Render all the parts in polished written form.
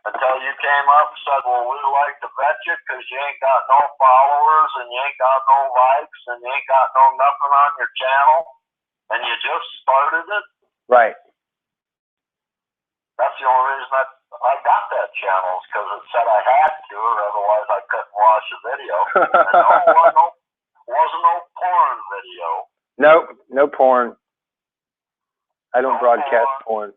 Until you came up and said, well, we'd like to vet you because you ain't got no followers and you ain't got no likes and you ain't got no nothing on your channel and you just started it. Right. That's the only reason I got that channel is because it said I had to, or otherwise I couldn't watch the video. And wasn't no porn video. Nope, no porn. I don't broadcast porn.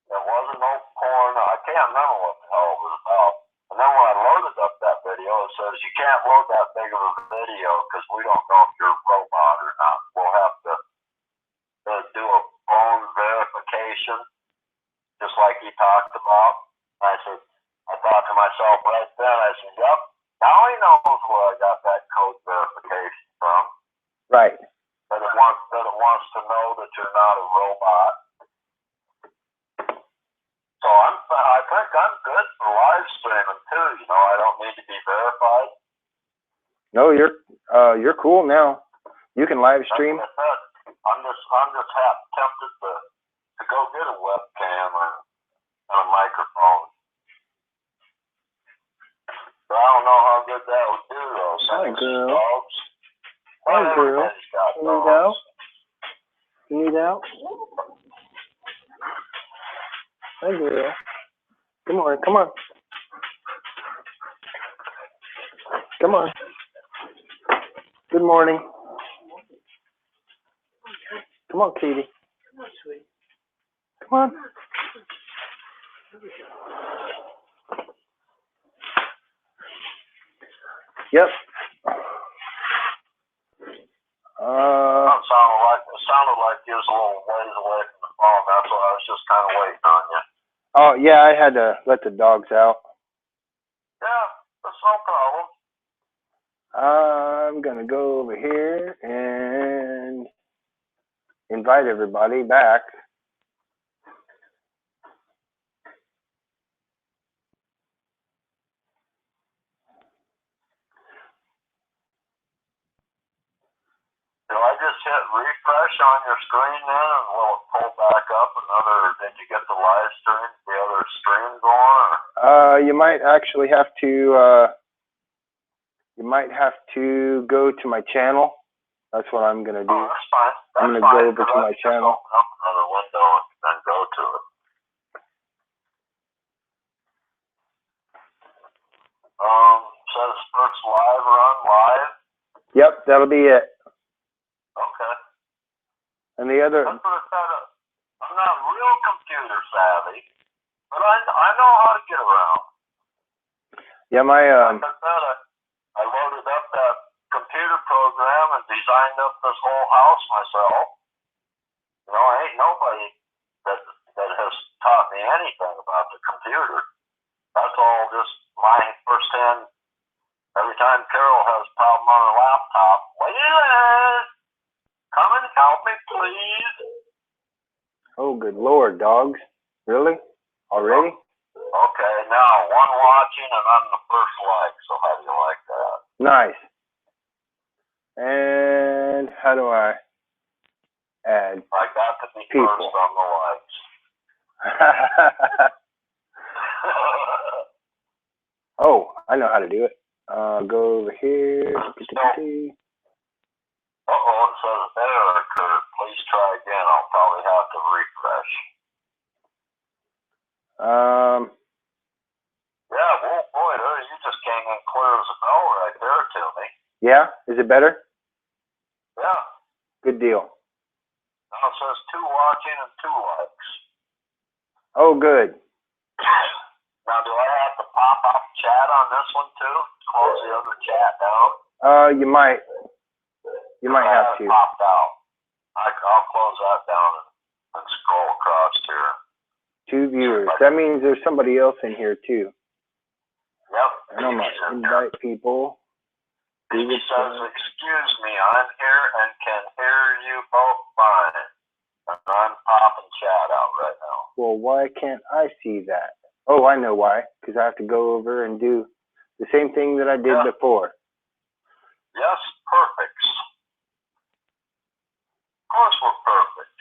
There wasn't no porn. I can't remember what the hell it was about. And then when I loaded up that video, it says you can't load that big of a video because we don't know if you're a robot or not. We'll have to do a phone verification, just like he talked about. I thought to myself right then, I said, yep, now he knows where I got that code verification from. Right. That it wants to know that you're not a robot. So I think I'm good for live streaming too. You know, I don't need to be verified. No, you're cool now. You can live stream. I'm just tempted to go get a webcam or a microphone. But I don't know how good that would do though. Hi, girl. Dogs. Hi, girl. Can you out? Can you out? Hi, girl. Come on, come on. Come on. Good morning. Come on, Katie. Come on, sweetie. Come on. Yep. It sounded like you was a little ways away from the phone. That's why I was just kind of waiting on you. Oh, yeah, I had to let the dogs out. Yeah, that's no problem. I'm going to go over here and invite everybody back. Do I just hit refresh on your screen then, and will it pull back up another? Did you get the live stream, the other stream going? Or? You might actually have to. You might have to go to my channel. That's what I'm gonna do. Oh, that's fine. I'm gonna go over to my channel. Open up another window and then go to it. Says first live run live. Yep, that'll be it. Okay. And the other. I'm not real computer savvy, but I know how to get around. Yeah, my Like I said, I loaded up that computer program and designed up this whole house myself. You know, ain't nobody that has taught me anything about the computer. That's all just my firsthand. Every time Carol has a problem on her laptop, Waylon, come and help me, please. Oh, good Lord, dogs. Really? Already? Okay, now one watching and I'm the first like, so how do you like that? Nice. And how do I add I got to be people? First on the likes. Oh, I know how to do it. Go over here. Uh-oh, it says error occurred. Please try again. I'll probably have to refresh. Yeah, well, boy, you just came in clear as a bell right there to me. Yeah? Is it better? Yeah. Good deal. Now it says 2 watching and 2 likes. Oh, good. Now, do I have to pop up chat on this one too? Close the other chat down? You might. You might have to. Popped out. I'll close that down and scroll across here. 2 viewers. That means there's somebody else in here too. Yep. And I'm gonna invite people. He says, excuse me, I'm here and can hear you both fine. And I'm popping chat out right now. Well, why can't I see that? Oh, I know why. Because I have to go over and do the same thing that I did before. Yes, perfect. Of course we're perfect.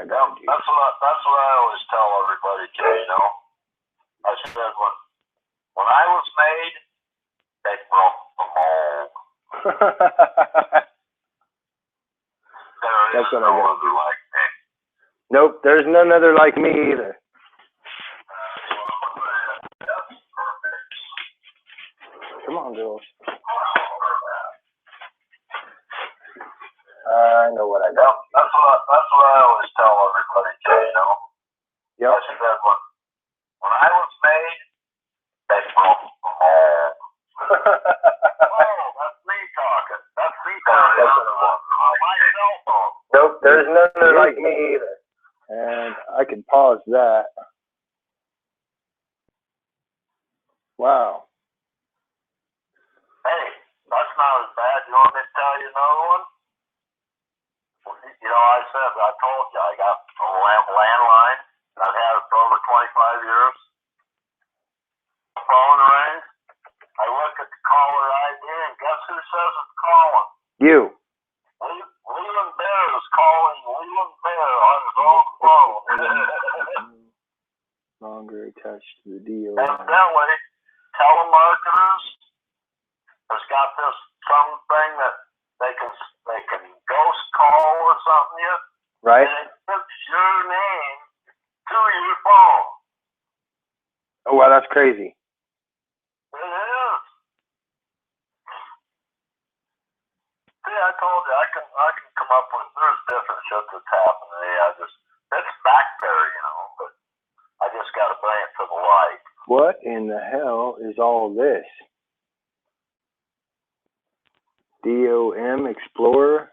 I gotta do. That's what I always tell everybody, Jay, you know. I said when I was made, they broke the mold. That's what I gotta do. Like me. Nope, there's none other like me either. That's perfect. Come on, girls. I know what I got. That's what I always tell everybody, Jay, you know. Yep. I said when I was made, they broke the mold. Oh, that's me talking. That's me talking. That's what I want. My cell phone. Nope, there's none other like me either. And I can pause that. Wow. Hey, that's not as bad. You want me to tell you another one? You know, I told you, I got a landline. I've had it for over 25 years. Phone rings. I look at the caller ID, and guess who says it's calling? You. Leland Bear is calling Leland Bear on his own phone. Longer attached to the deal. Evidently, telemarketers has got this something that they can ghost call or something. Right. And it puts your name to your phone. Oh wow, that's crazy. It is. See, I told you I can come up with there's different shit that's happening. It's back there, you know, but I just got to bring it to the light. What in the hell is all this? DOM Explorer?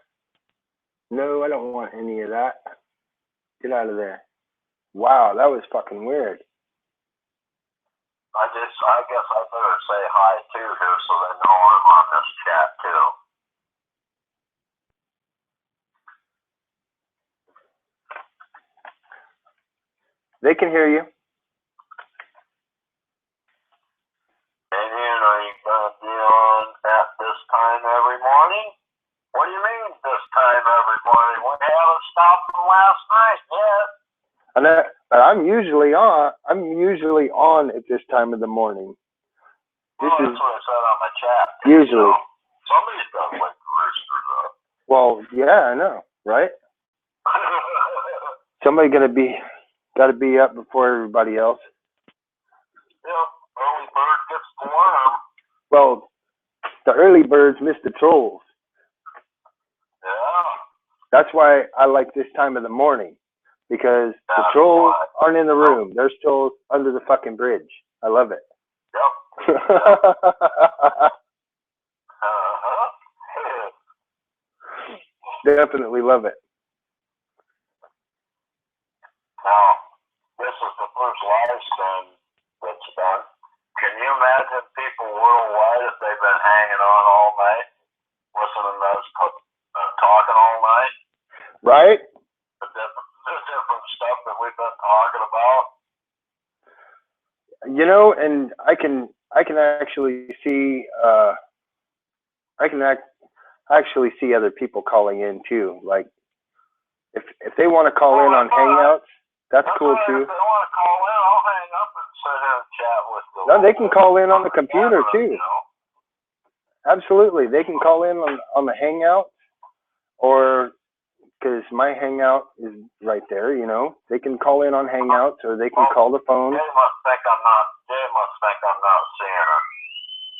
No, I don't want any of that. Get out of there. Wow, that was fucking weird. I guess I better say hi too here so they know I'm on this chat too. They can hear you. And are you gonna be on at this time every morning? What do you mean this time every morning? We haven't stopped from last night yet. I know, but I'm usually on at this time of the morning. That's what I said on my chat. Usually. You know, somebody's got to wake the roosters up. Well, yeah, I know, right? Somebody got to be up before everybody else. Yeah, early bird gets the worm. Well, the early birds miss the trolls. Yeah. That's why I like this time of the morning, because the trolls aren't in the room. They're still under the fucking bridge. I love it. Yep. Definitely love it. Now, this is the first live stream that's done. Can you imagine people worldwide if they've been hanging on all night, listening to us talking all night? Right? The different stuff that we've been talking about. You know, and I can actually see actually see other people calling in too. Like if they want to call in on Hangouts, that's cool too. If they want to call in, I'll hang up and sit here and chat with them. No, they can call in on the computer too. You know? Absolutely, they can call in on the Hangout, or because my Hangout is right there. You know, they can call in on Hangouts, or they can call the phone. Jay must think I'm not seeing her.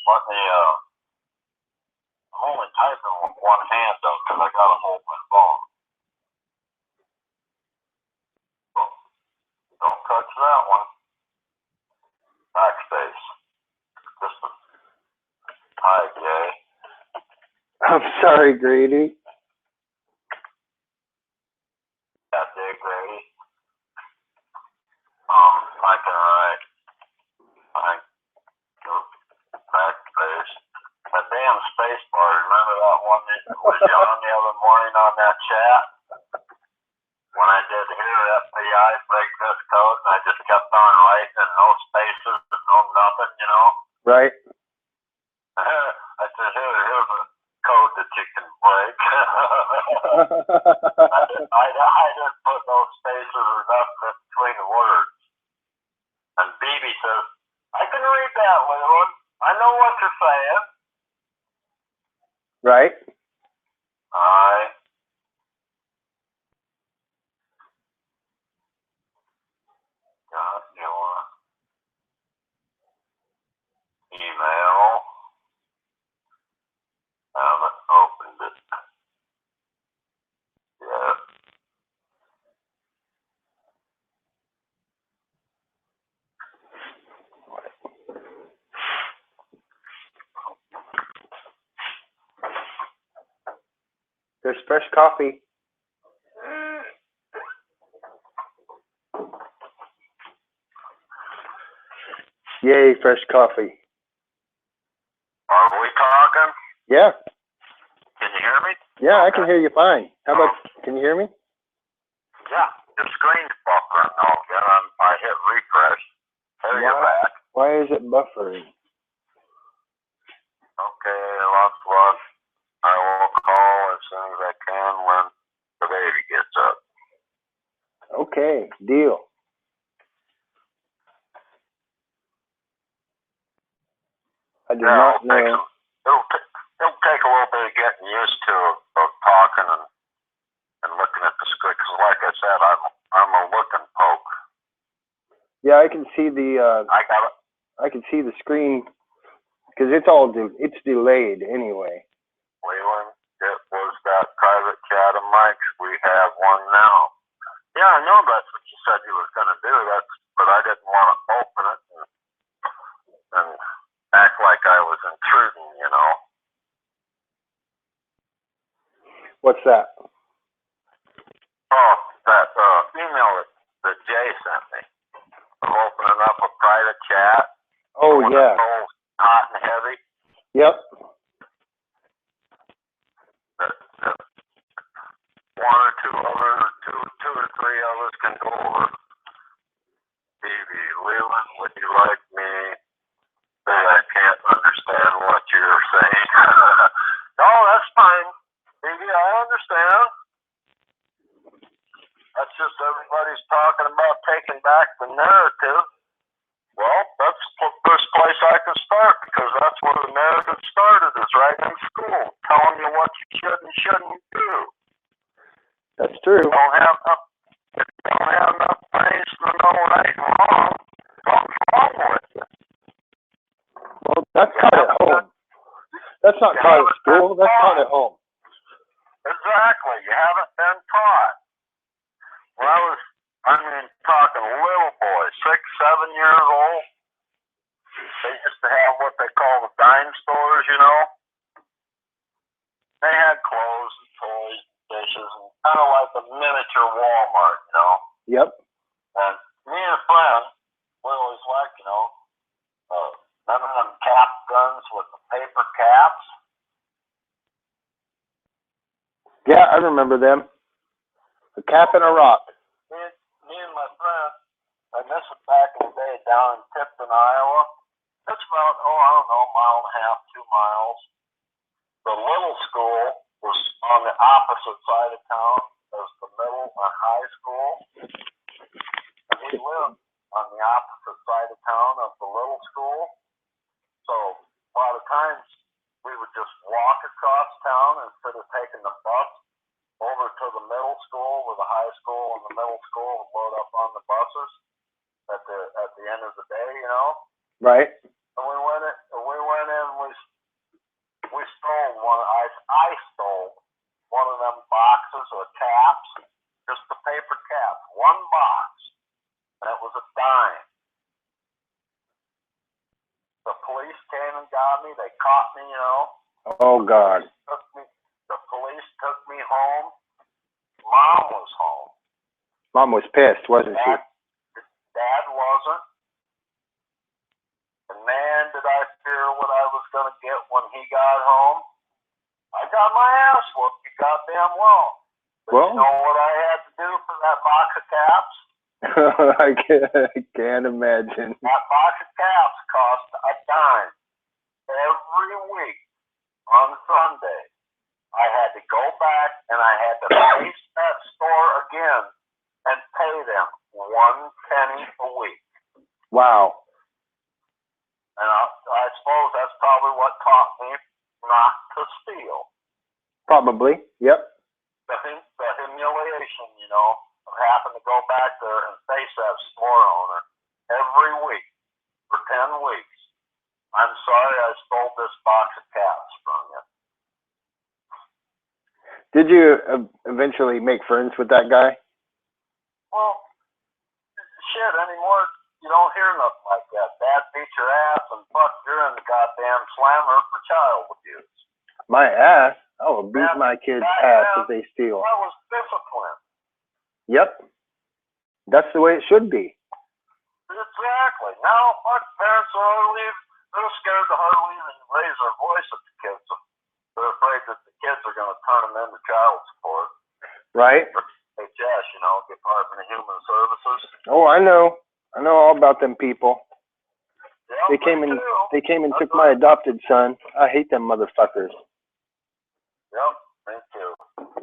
Let me I'm only typing with one hand though, because I got to hold my phone. Don't touch that one. Backspace. Just a hi, Jay. I'm sorry, Grady. Yeah, Jay Grady. I can write. Backspace. That damn space bar. Remember that one that was on the other morning on that chat? When I did here, FBI break this code, and I just kept on writing, and no spaces, no nothing, you know? Right. I said, here's a code that you can break. I didn't put no There's fresh coffee. Yay, fresh coffee. Are we talking? Yeah. Can you hear me? Yeah, I can hear you fine. How about, can you hear me? Yeah, the screen's buffering now again. I hit refresh. There you're back. Why is it buffering? Okay, lots of luck. I will call as soon as I can when the baby gets up. Okay, deal. I do not know. It'll take a little bit of getting used to of talking and looking at the screen. Because like I said, I'm a looking poke. Yeah, I can see the. I can see the screen because it's delayed anyway. Leland, it was that private chat of Mike's. We have one now. Yeah, I know that's what you said you was going to do. But I didn't want to open it and act like I was intruding, you know. What's that? Oh, that email that Jay sent me of opening up a private chat. Oh, yeah. It's hot and heavy. Yep. That one or two or three others can go over. Stevie Leland, would you like me? I can't understand what you're saying. No, that's fine. Stevie, I understand. That's just everybody's talking about taking back the narrative. Well, that's the first place I can start because that's where the narrative started, is right in school, telling you what you should and shouldn't do. That's true. If you don't have enough brains to know right and wrong, something's wrong with you. Well, that's taught at home. That's not taught at school. That's taught at home. Exactly. You haven't been taught. When I was talking little boys, 6, 7 years old, they used to have what they call the dime stores, you know. They had clothes and toys and dishes and kind of like a miniature Walmart, you know. Yep. And me and a friend, we always liked, you know, none of them cap guns with the paper caps. Yeah, I remember them. A cap and a rock. Me and my friend, and this was back in the day down in Tipton, Iowa. It's about, I don't know, a mile and a half, 2 miles. The little school was on the opposite side of town as the middle and high school. And we lived on the opposite side of town of the little school. So a lot of times we would just walk across town instead of taking the bus over to the middle school, where the high school and the middle school would load up on the buses at the end of the day, you know. Right. And we went in. We stole one. I stole one of them boxes of caps, just the paper caps, one box, and it was a dime. The police came and got me. They caught me, you know. Oh God. The police took me home. Mom was home. Mom was pissed, wasn't she? Dad wasn't. And man, did I fear what I was going to get when he got home. I got my ass whooped, you goddamn well. But you know what I had to do for that box of caps? I can't imagine. That box of caps cost a dime. Every week on Sunday, I had to go back and I had to face that store again and pay them 1 penny a week. Wow. And I suppose that's probably what taught me not to steal. Probably, yep. The humiliation, you know, of having to go back there and face that store owner every week for 10 weeks. I'm sorry I stole this box of caps from you. Did you eventually make friends with that guy? Well, shit, anymore, you don't hear nothing like that. Dad beat your ass and fuck, you're in the goddamn slammer for child abuse. My ass? I will beat And my kids' back ass then, if they steal. that was discipline. Yep. That's the way it should be. Exactly. Now, fuck, parents are hardly, they're scared to hardly even raise their voice at the kids. They're afraid that the kids are going to turn them into child support. Right? Or HS, you know, Department of Human Services. Oh, I know. I know all about them people. Yeah, They came and That's took my adopted son. I hate them motherfuckers. Yep, me too.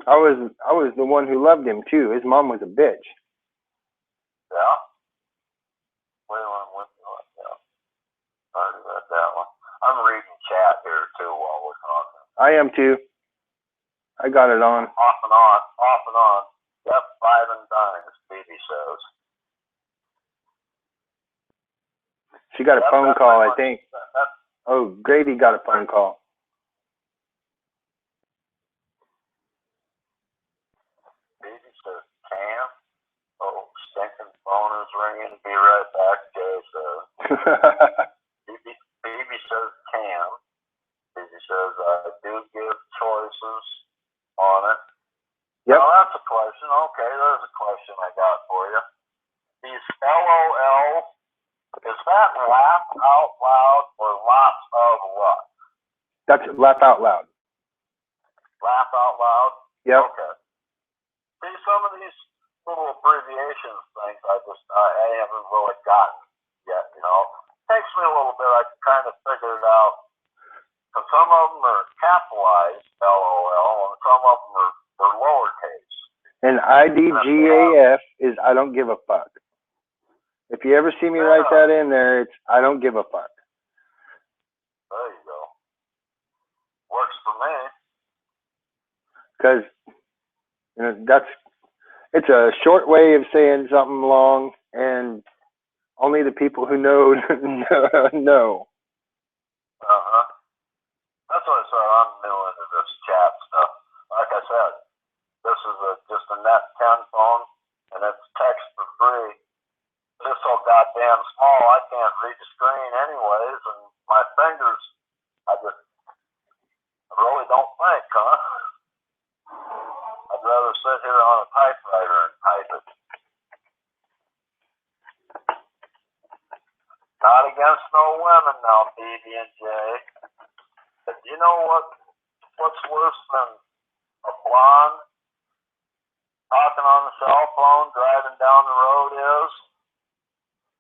I was the one who loved him too. His mom was a bitch. Yeah. Yeah. I already read that one. I'm reading chat here too while we're talking. I am too. I got it on. Off and on, off and on. Yep, 5 and dimes, Phoebe says. She got a phone call, I think. Oh, Grady got a phone call. Phoebe says, Cam? Oh, stinking phone is ringing. Be right back, Jay says. Phoebe says, Cam. Phoebe says, I do give choices on it. Yep. Now that's a question. Okay, there's a question I got for you. These LOL, is that laugh out loud or lots of what? That's laugh out loud. Laugh out loud? Yep. Okay. See, some of these little abbreviations things I haven't really gotten yet, you know. It takes me a little bit. I can kind of figure it out. Because some of them are capitalized, LOL, and some of them are lowercase. And IDGAF is I don't give a fuck. If you ever see me write that in there, it's I don't give a fuck. There you go. Works for me. Because you know, it's a short way of saying something long, and only the people who know know. That's what I said. I'm new into this chat stuff. Like I said, this is just a Net 10 phone, and it's text for free. It's so goddamn small, I can't read the screen anyways, and my fingers, I really don't think, huh? I'd rather sit here on a typewriter and type it. Not against no women now, BB and J. But you know what's worse than a blonde talking on the cell phone driving down the road is?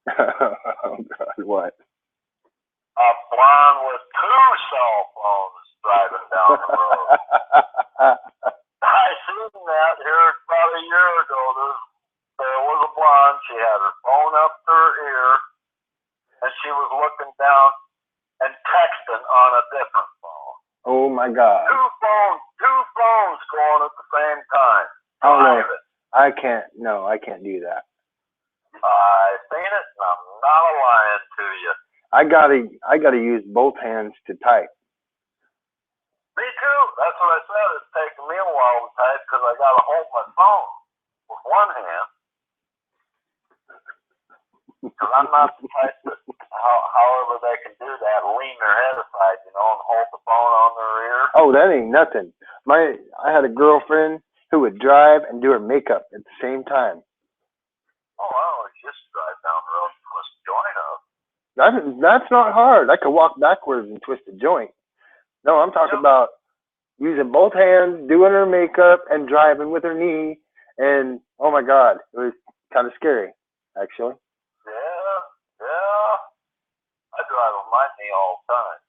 Oh God, what? A blonde with 2 cell phones driving down the road. I seen that here about a year ago. There was a blonde. She had her phone up to her ear, and she was looking down and texting on a different phone. Oh my God. 2 phones going at the same time. Oh no, I can't do that. I seen it, and I'm not lying to you. I gotta use both hands to type. Me too. That's what I said. It's taking me a while to type because I gotta hold my phone with one hand. Because I'm not the type that, however they can do that, lean their head aside, you know, and hold the phone on their ear. Oh, that ain't nothing. I had a girlfriend who would drive and do her makeup at the same time. Oh, I always just drive down the road and twist the joint up. That's not hard. I could walk backwards and twist a joint. No, I'm talking about using both hands, doing her makeup, and driving with her knee. And oh my God, it was kind of scary, actually. Yeah. I drive with my knee all the time.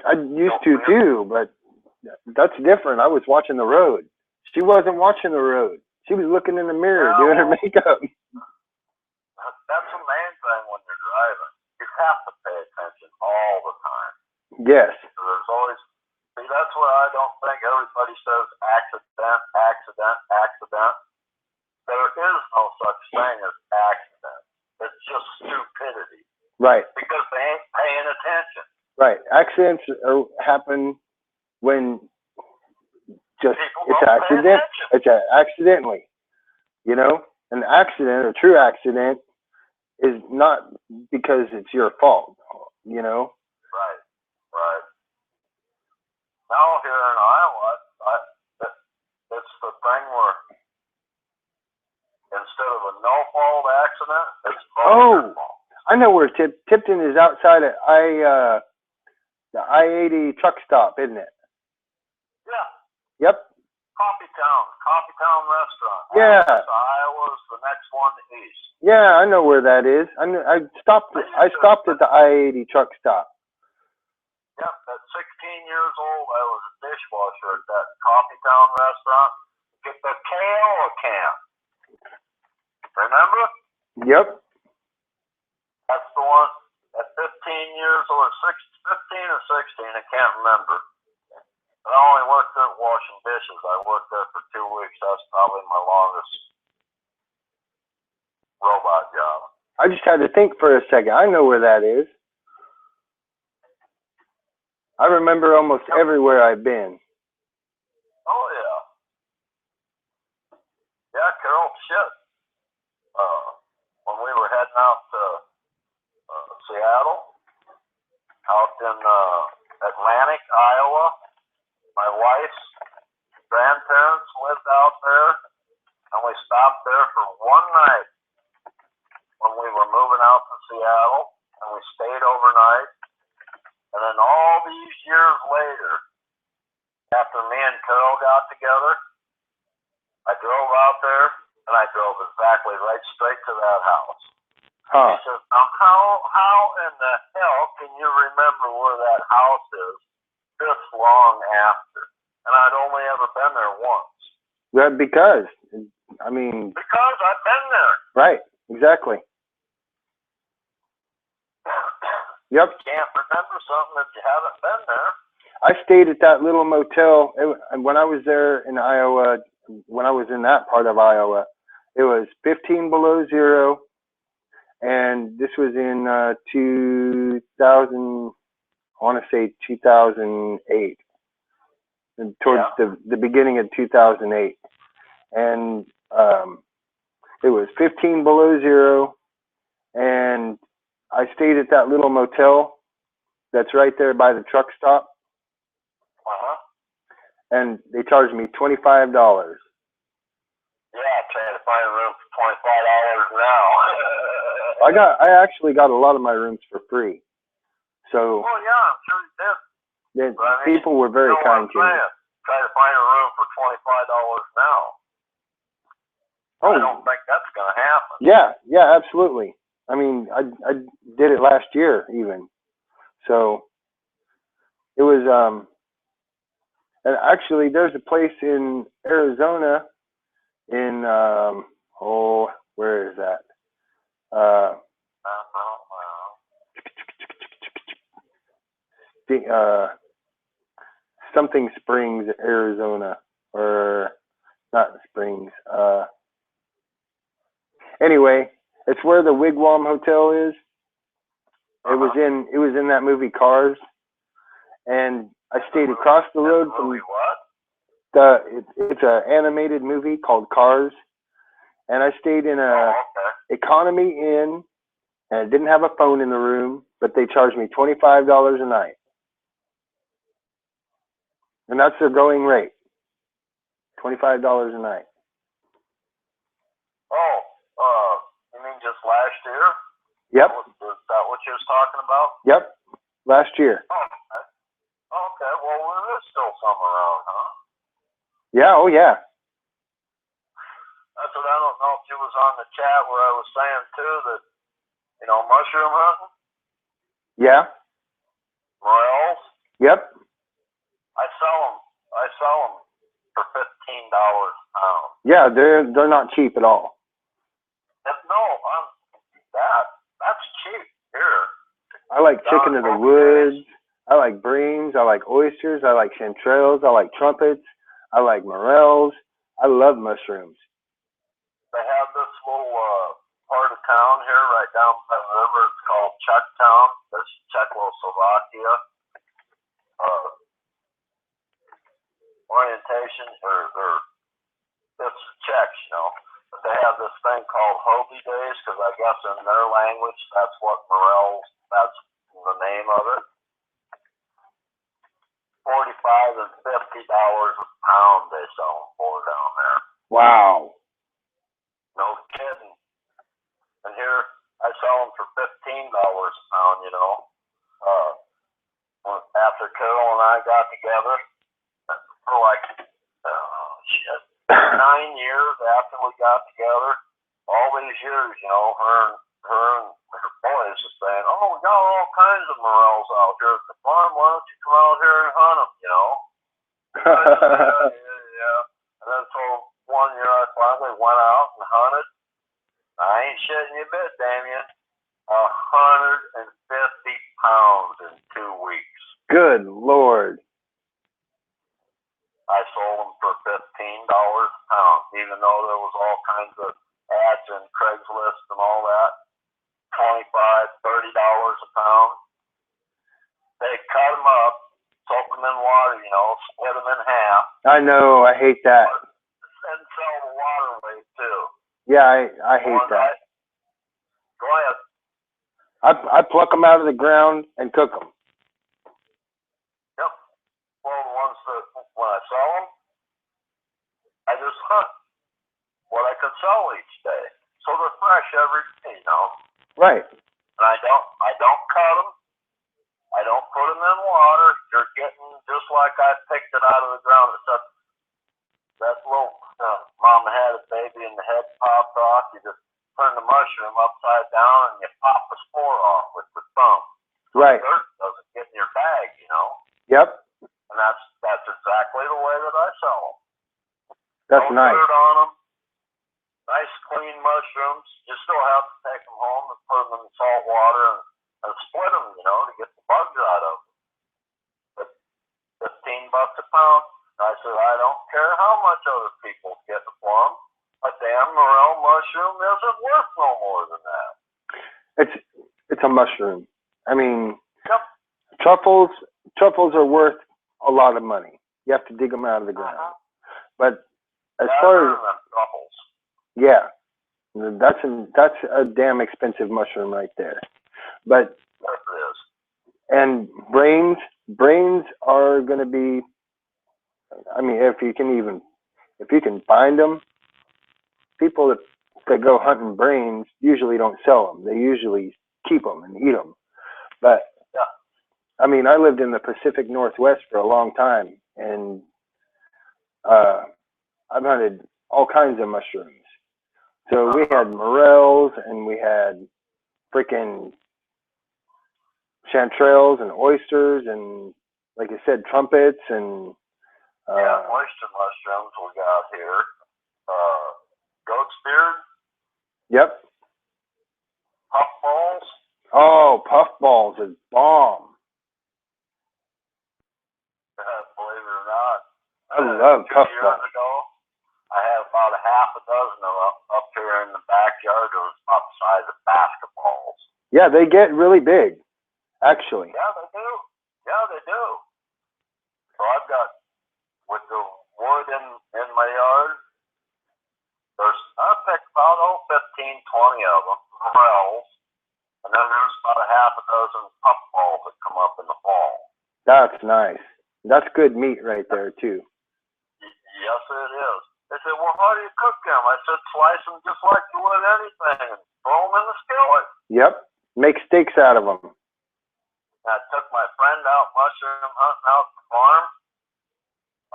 I used to too, but that's different. I was watching the road. She wasn't watching the road. She was looking in the mirror doing her makeup. That's the main thing when you're driving. You have to pay attention all the time. Yes. There's always, see, that's where I don't think everybody says accident. There is no such thing as accident. It's just stupidity. Right. Because they ain't paying attention. Right. Accidents happen when it's accidentally, you know? An accident, a true accident, is not because it's your fault, you know? Right. Now here in thing where instead of a no-fault accident, it's Oh. fault. I know where Tipton is, outside of the I-80 truck stop, isn't it? Yeah. Yep. Coffee Town Restaurant. Yeah. Iowa's the next one east. Yeah, I know where that is. I stopped at the I-80 truck stop. Yep, at 16 years old, I was a dishwasher at that Coffee Town restaurant. Get the Kaoa can. Remember? Yep. That's the one. At 15 years old, 15 or 16, I can't remember. I only worked there washing dishes. I worked there for 2 weeks. That's probably my longest robot job. I just had to think for a second. I know where that is. I remember almost everywhere I've been. Oh, yeah. Yeah, Carol, shit. When we were heading out to Seattle, out in Atlantic, Iowa, my wife's grandparents lived out there, and we stopped there for one night when we were moving out to Seattle, and we stayed overnight. And then all these years later, after me and Carol got together, I drove out there, and I drove exactly right straight to that house. Huh. He says, now how in the hell can you remember where that house is this long after? And I'd only ever been there once. Yeah, because I've been there. Right, exactly. Yep. You can't remember something if you haven't been there. I stayed at that little motel when I was there in Iowa. When I was in that part of Iowa, it was 15 below zero, and this was in 2000. I want to say 2008, and towards the beginning of 2008, and it was 15 below zero, and I stayed at that little motel that's right there by the truck stop. And they charged me $25. Yeah, trying to find a room for $25 now. I actually got a lot of my rooms for free. So. Well, yeah, I'm sure you did. People were very kind to me. Try to find a room for $25 now. Oh. I don't think that's going to happen. Yeah, absolutely. I mean, I did it last year even. So it was and actually there's a place in Arizona in where is that? Something Springs, Arizona, or not Springs. Anyway, it's where the Wigwam Hotel is. It was in that movie Cars, and I stayed across the road from it's an animated movie called Cars, and I stayed in a economy inn, and I didn't have a phone in the room, but they charged me $25 a night, and that's their going rate. $25 a night. Oh, you mean just last year? Yep. Is that what you was talking about? Yep. Last year. Oh, okay. Well, there is still some around, huh? Yeah. Oh, yeah. That's what I don't know if you was on the chat where I was saying too that, mushroom hunting. Yeah. Morels. Yep. I sell them for $15 a pound. Yeah, they're not cheap at all. That's cheap here. I like chicken of the woods. I like breams. I like oysters. I like chanterelles. I like trumpets. I like morels. I love mushrooms. They have this little part of town here right down by the river. It's called Czechtown. This Czechoslovakia. Orientation or it's Czechs, But they have this thing called Hobie Days because I guess in their language that's what morels. That's the name of it. $45 and $50 a pound they sell them for down there. Wow. No kidding. And here I sell them for $15 a pound. You know, after Carol and I got together for like 9 years after we got together, all these years, you know, her and her boys are saying, "Oh, we got all kinds of morels out here at the farm. Why don't you come out here and hunt them?" You know. Yeah. And then so one year I finally went out and hunted. I ain't shitting you a bit, Damien. 150 pounds in 2 weeks. Good Lord. I sold them for $15 a pound, even though there was all kinds of ads and Craigslist and all that. $25, $30 a pound. They cut them up, soak them in water, you know, split them in half. I know. I hate that. And sell the water weight too. Yeah, I hate that. Go ahead. I pluck them out of the ground and cook them. Yep. Well, the ones that when I sell them, I just hunt what I can sell each day, so they're fresh every day, you know. Right. And I don't cut them. I don't put them in water. You're getting just like I picked it out of the ground. Except that little mom had a baby and the head popped off. You just turn the mushroom upside down and you pop the spore off with the thumb. Right. The dirt doesn't get in your bag, you know. Yep. And that's exactly the way that I sell them. That's no nice. dirt on them. Nice clean mushrooms. You still have to take them home and put them in salt water and split them, you know, to get the bugs out of them. But $15 a pound. I said, I don't care how much other people get for them. A damn morel mushroom isn't worth no more than that. It's a mushroom. I mean, yep. Truffles are worth a lot of money. You have to dig them out of the ground. But as far as truffles. Yeah, that's a damn expensive mushroom right there. But yes, it is. And brains are going to be. I mean, if you can find them, people that go hunting brains usually don't sell them. They usually keep them and eat them. But yeah. I mean, I lived in the Pacific Northwest for a long time, and I've hunted all kinds of mushrooms. So we had morels, and we had freaking chanterelles and oysters, and like I said, trumpets, and oyster mushrooms we got here. Goat's beard. Yep. Puffballs. Oh, puffballs is bomb. Believe it or not. I love puffballs. 2 years ago, I had about a half a dozen of them up here in the backyard. It was about the size of basketballs. Yeah, they get really big, actually. Yeah, they do. Yeah, they do. So I've got, with the wood in my yard, I picked about 15, 20 of them, morels, and then there's about a half a dozen puffballs that come up in the fall. That's nice. That's good meat right there, too. Yes, it is. They said, well, how do you cook them? I said, slice them just like you would anything and throw them in the skillet. Yep. Make steaks out of them. And I took my friend out mushroom hunting out the farm,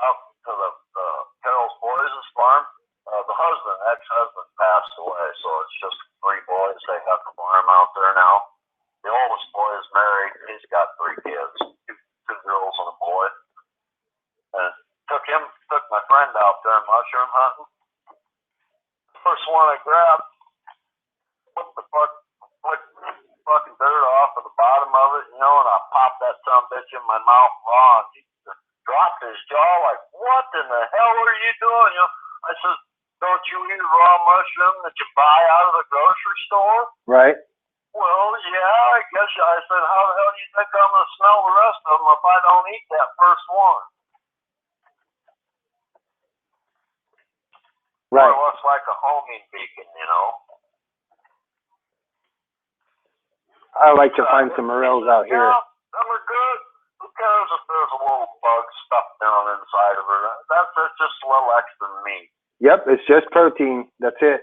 out to the Carol's boys' farm. The ex-husband passed away, so it's just 3 boys. They got the farm out there now. The oldest boy is married. He's got 3 kids, two girls and a boy. And took my friend out there mushroom hunting. First one I grabbed, put the fucking dirt off of the bottom of it, you know, and I popped that son bitch in my mouth raw. And he dropped his jaw like, what in the hell are you doing? You know, I said, don't you eat raw mushroom that you buy out of the grocery store? Right. Well, yeah, I guess. I said, how the hell do you think I'm going to smell the rest of them if I don't eat that first one? Right. More or less like a homing beacon, you know. I like to find some morels out here. Yeah, them are good. Who cares if there's a little bug stuck down inside of her? That's just a little extra meat. Yep, it's just protein. That's it.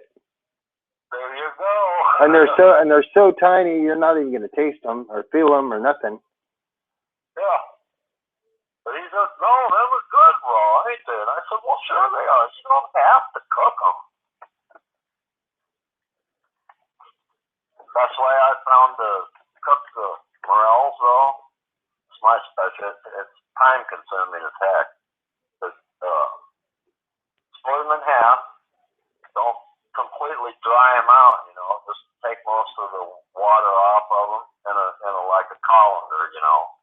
There you go. And they're so tiny, you're not even gonna taste them or feel them or nothing. Yeah. But he said, no, they were good raw, ain't they? And I said, well, sure they are. You don't have to cook them. That's why I found to cook the morels, though. It's my special. It's time consuming as heck. But, split them in half. Don't completely dry them out, you know. Just take most of the water off of them in a like a colander, you know.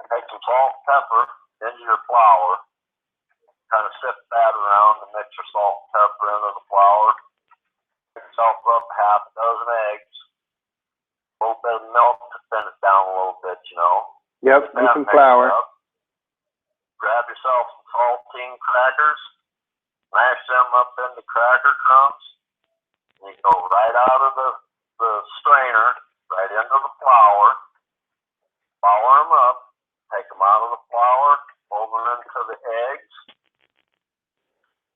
Take some salt and pepper into your flour. Kind of sift that around and mix your salt and pepper into the flour. Pick yourself up half a dozen eggs. A little bit of milk to thin it down a little bit, you know. Yep, and some flour. Grab yourself some saltine crackers. Mash them up into cracker crumbs. And you go right out of the strainer, right into the flour. Flour them up. Take them out of the flour, over into the eggs.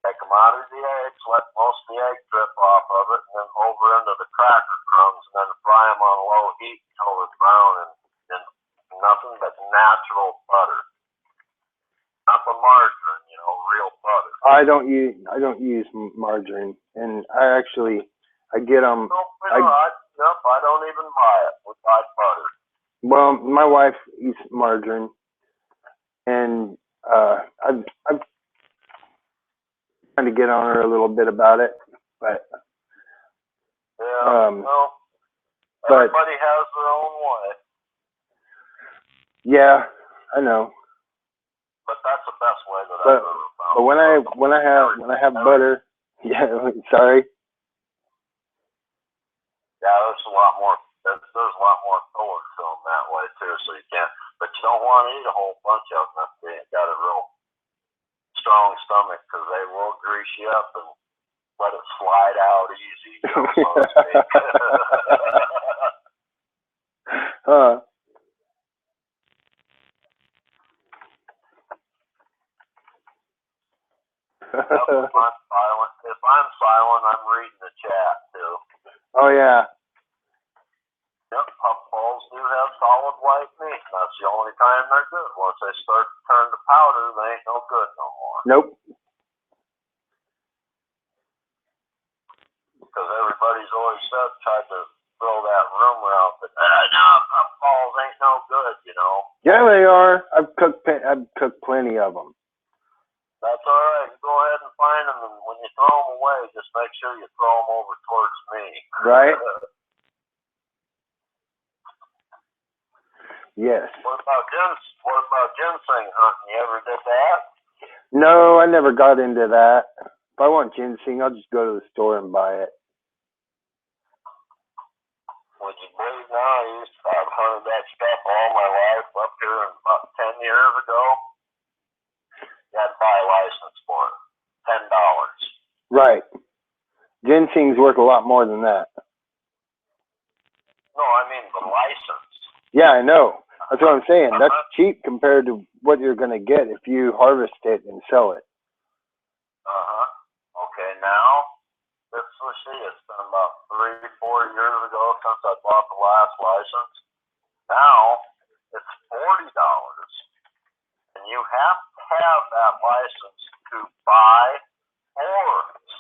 Take them out of the eggs, let most of the egg drip off of it, and then over into the cracker crumbs, and then fry them on low heat until they're brown and nothing but natural butter. Not the margarine, you know, real butter. I don't use margarine, and I get them. I don't even buy it. We buy butter. Well, my wife eats margarine, and I'm trying to get on her a little bit about it, but yeah, everybody has their own way. Yeah, I know. But that's the best way that I've ever found. But when I have butter, yeah, sorry. Yeah, there's a lot more filler to them that way too, so you can't. But you don't want to eat a whole bunch of them if you ain't got a real strong stomach, because they will grease you up and let it slide out easy, you know, so to speak. If I'm silent, I'm reading the chat too. Oh yeah. Yep, puffballs do have solid white meat. That's the only time they're good. Once they start to turn to powder, they ain't no good no more. Nope. Because everybody's always tried to throw that rumor out that no, puffballs ain't no good, you know. Yeah, they are. I've cooked plenty of them. That's all right. You go ahead and find them, and when you throw them away, just make sure you throw them over towards me. Right. Yes. What about ginseng hunting? You ever did that? No, I never got into that. If I want ginseng, I'll just go to the store and buy it. Would you believe now? I've hunted that stuff all my life up here about 10 years ago. You had to buy a license for it. $10. Right. Ginseng's worth a lot more than that. No, I mean the license. Yeah, I know. That's what I'm saying. That's cheap compared to what you're going to get if you harvest it and sell it. Okay, now, let's see, it's been about 3-4 years ago since I bought the last license. Now, it's $40. And you have to have that license to buy or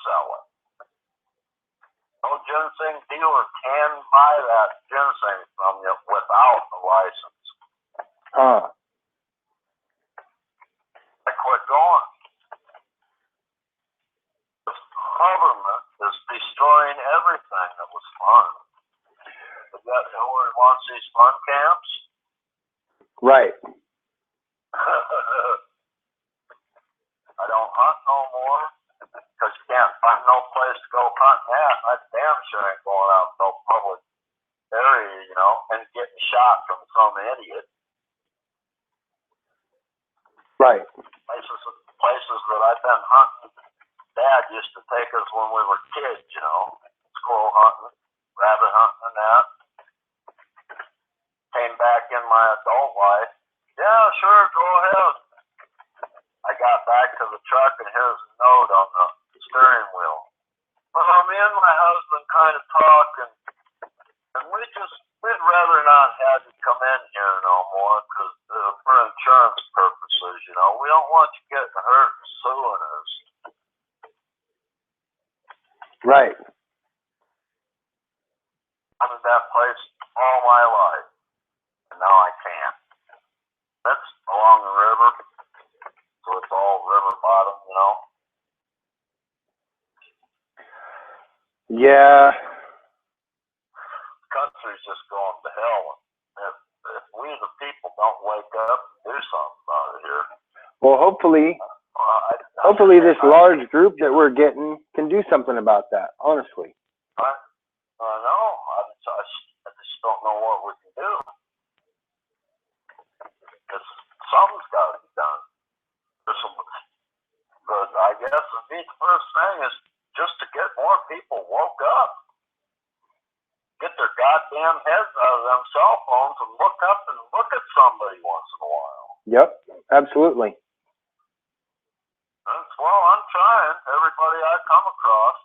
sell it. No ginseng dealer can buy that ginseng from you without a license. I quit going. The government is destroying everything that was fun. But yet, nobody wants these fun camps. Right. I don't hunt no more because you can't find no place to go hunting at. I damn sure ain't going out to no public area, you know, and getting shot from some idiot. Right. Places that I've been hunting. Dad used to take us when we were kids, you know, squirrel hunting, rabbit hunting, and that. Came back in my adult life. Yeah, sure, go ahead. I got back to the truck, and here's a note on the kind of talk, and we'd rather not have you come in here no more, because for insurance purposes, you know, we don't want you getting hurt and suing us. Right. I did that place all my life, and now I can't. That's along the river, so it's all river bottom, you know. Yeah. The country's just going to hell. If we the people don't wake up and do something about it here. Well, hopefully this large group that we're getting can do something about that, honestly. I know. I just don't know what we can do. Something's got to be done. But I guess the first thing is just to get more people woke up. Get their goddamn heads out of them cell phones and look up and look at somebody once in a while. Yep, absolutely. Well, I'm trying. Everybody I come across,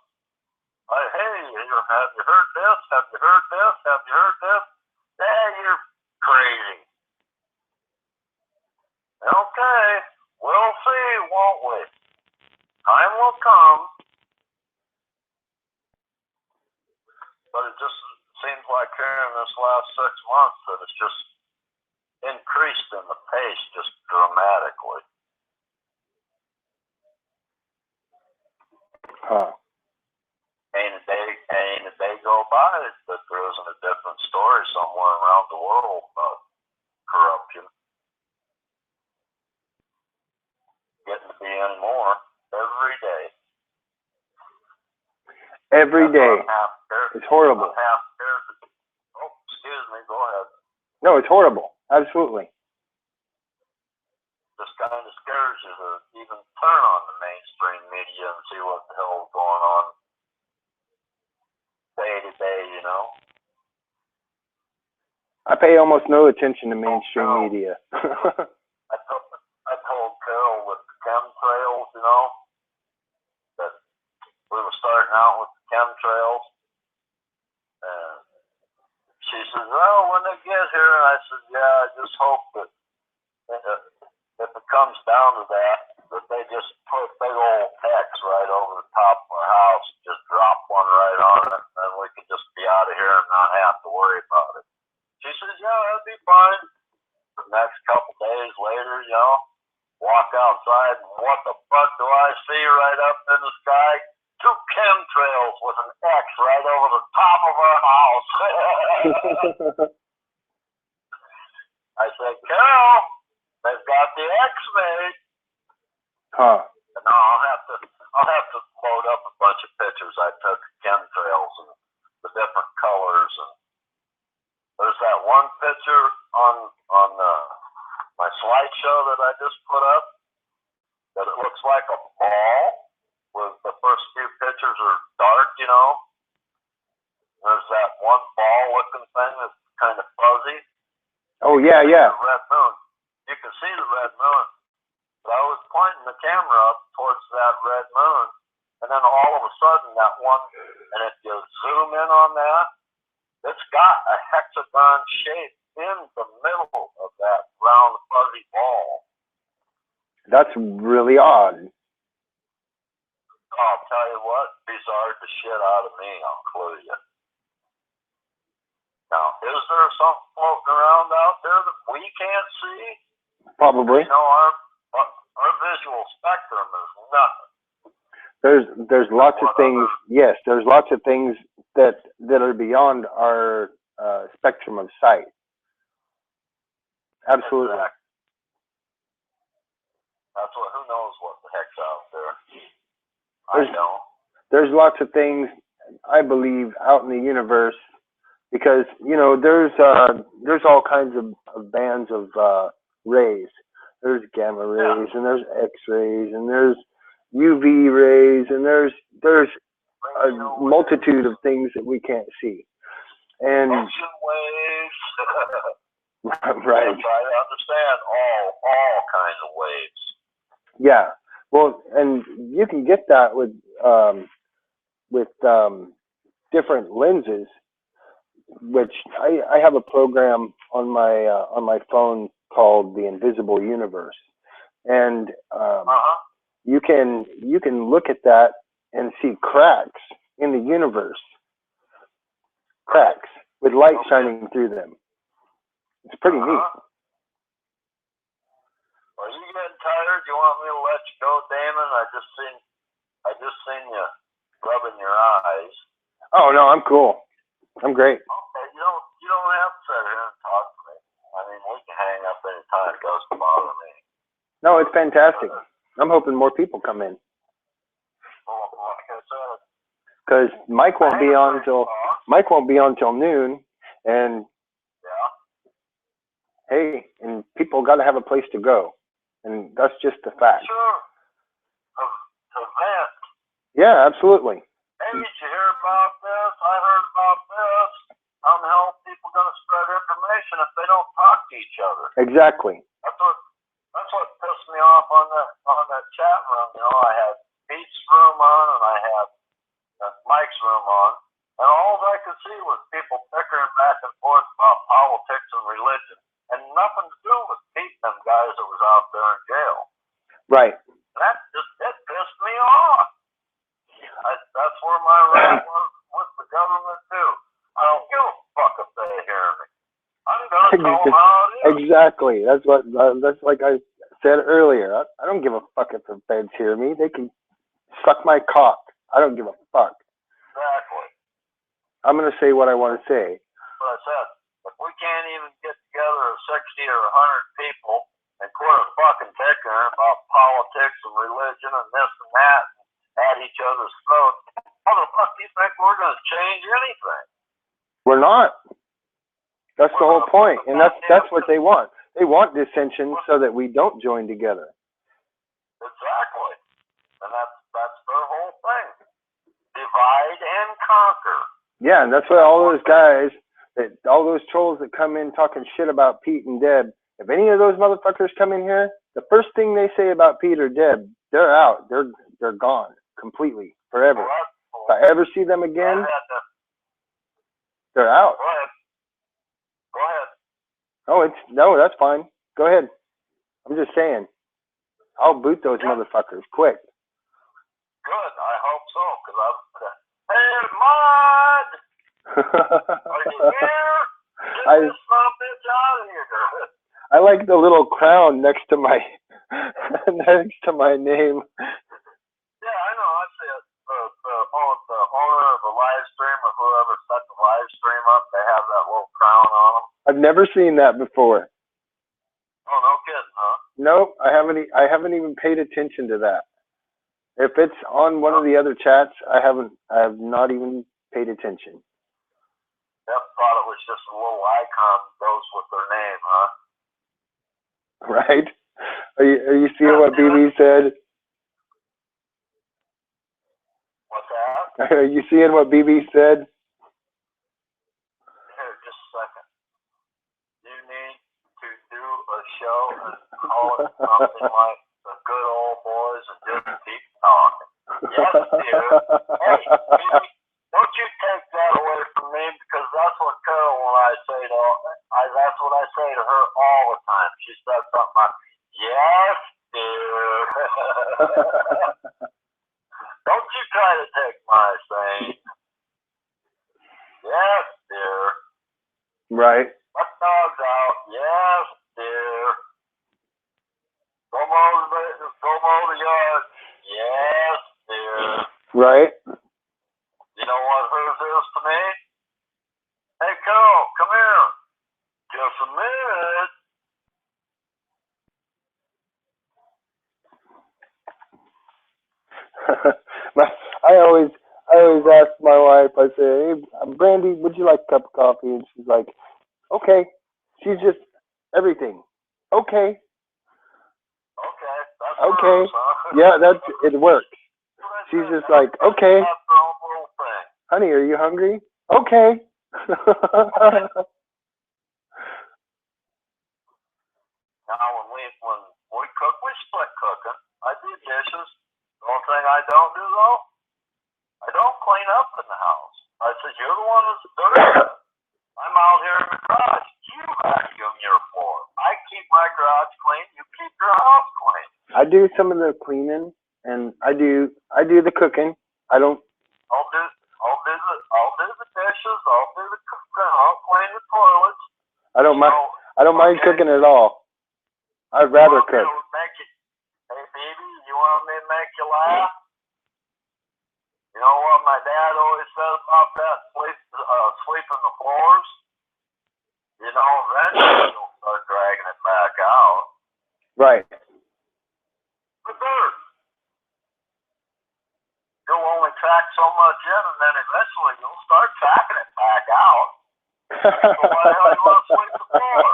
hey, have you heard this? Have you heard this? Have you heard this? Yeah, you're crazy. Okay, we'll see, won't we? Time will come. But it just seems like here in this last 6 months that it's just increased in the pace just dramatically. Huh. Ain't a day go by that there isn't a different story somewhere around the world about corruption. Getting to be any more every day. Every day. It's horrible. Oh, excuse me, go ahead. No, it's horrible. Absolutely. Just kind of scares you to even turn on the mainstream media and see what the hell is going on day to day, you know? I pay almost no attention to mainstream media. I told Carol with the chemtrails, you know, that we were starting out with the chemtrails, and she says, "Oh, when they get here," and I said, "Yeah, I just hope that if it comes down to that they just put a big old X right over the top of our house, just drop one right on it, and we could just be out of here and not have to worry about it." She says, "Yeah, that'd be fine." The next couple days later, you know, walk outside, and what the fuck do I see right up in the sky? 2 chemtrails with an X right over the top of our house. I said, "Carol, they've got the X made." Huh. And now I'll have to load up a bunch of pictures I took of chemtrails and the different colors. And there's that one picture on my slideshow that I just put up that it looks like a ball. With the first few pictures are dark, you know. There's that one ball-looking thing that's kind of fuzzy. Oh yeah, yeah. The red moon. You can see the red moon. But I was pointing the camera up towards that red moon, and then all of a sudden that one, and if you zoom in on that, it's got a hexagon shape in the middle of that round fuzzy ball. That's really odd. I'll tell you what, bizarre the shit out of me, I'll clue you. Now, is there something floating around out there that we can't see? Probably. You know, our visual spectrum is nothing. There's lots of things. Yes, there's lots of things that are beyond our spectrum of sight. Absolutely. Exactly. That's what. Who knows what the heck's out there? I know. There's lots of things, I believe, out in the universe, because you know there's all kinds of bands of rays. There's gamma rays, and there's X-rays, and there's UV rays, and there's a multitude of things that we can't see. And motion waves. Right. I understand all kinds of waves. Yeah. Well, and you can get that with different lenses, which I have a program on my phone called the Invisible Universe, and you can look at that and see cracks in the universe, cracks with light shining through them. It's pretty neat. Are you getting tired? Do you want me to let you go, Damon? I just seen you rubbing your eyes. Oh no, I'm cool. I'm great. Okay, you don't have to sit here and talk to me. I mean, we can hang up any time. It doesn't bother me. No, it's fantastic. I'm hoping more people come in. Well, like I said, because Mike won't be on till noon, and hey, and people got to have a place to go, and that's just the fact. Sure. To vent. Yeah, absolutely. Hey, did you hear about this? I heard about this. How the hell are people going to spread information if they don't talk to each other? Exactly. That's what pissed me off on that chat room. You know, I had Pete's room on and I had Mike's room on, and all I could see was people bickering back and forth about politics and religion, and nothing to do with Pete and them guys that was out there in jail. Right. It pissed me off. That's where my right was with the government too. I don't give a fuck if they hear me. I'm gonna tell them how it is. Exactly. That's like I said earlier. I don't give a fuck if the feds hear me. They can suck my cock. I don't give a fuck. Exactly. I'm gonna say what I want to say. But I said, if we can't even get together 60 or 100 people and quit a fucking bickering about politics and religion and this and that, at each other's throats, how the fuck do you think we're going to change anything? We're not. That's the whole point, and that's what they want. They want dissension so that we don't join together. Exactly, and that's their whole thing. Divide and conquer. Yeah, and that's what all those guys, all those trolls that come in talking shit about Pete and Deb. If any of those motherfuckers come in here, the first thing they say about Pete or Deb, they're out. They're gone completely, forever. If I ever see them again, they're out. Go ahead. Oh, that's fine. Go ahead. I'm just saying. I'll boot those motherfuckers quick. Good. I hope so, because hey, Mod! Are you here? Get this son of a bitch out of here. I like the little crown next to my name. Yeah, I know. I see it. The owner of the live stream or whoever set the live stream up, they have that little crown on them. I've never seen that before. Oh, no kidding, huh? Nope, I haven't even paid attention to that. If it's on one of the other chats, I have not even paid attention. Yep, thought it was just a little icon goes with their name, huh? Right? Are you seeing what BB said? What's that? Are you seeing what BB said? Here, just a second. You need to do a show and call it something like the good old boys and just keep talking. Yes, dear. Hey, BB, don't you take that away from me, because that's what Carol and I say to that's what I say to her all the time. She says something like, yes, dear. Don't you try to take my saying. Yes, dear. Right. Let dogs out. Yes, dear. Go mow the yard. Yes, dear. Right. You know what hers is to me? Hey, Carol, come here. Just a minute. I always ask my wife, I say, hey, Brandy, would you like a cup of coffee? And she's like, okay. She's just everything. Okay. Okay. That's okay. Hers, huh? Yeah, it works. She's just like, okay. Honey, are you hungry? Okay. Now, when we cook, we split cooking. I do dishes. The only thing I don't do, though, I don't clean up in the house. I I said, you're the one that's dirty. I'm out here in the garage. You vacuum your floor. I keep my garage clean. You keep your house clean. I do some of the cleaning, and I do the cooking. I don't. I'll do the dishes. I'll do the cooking. I'll clean the toilets. I don't mind. I don't mind cooking at all. I'd rather cook. Hey, baby, you want me to make you laugh? You know what my dad always said about that? Sweeping the floors. You know, eventually you'll start dragging it back out. Right. The dirt. You'll only track so much in, and then eventually you'll start tracking it back out. So why the hell you want to sweep the floor?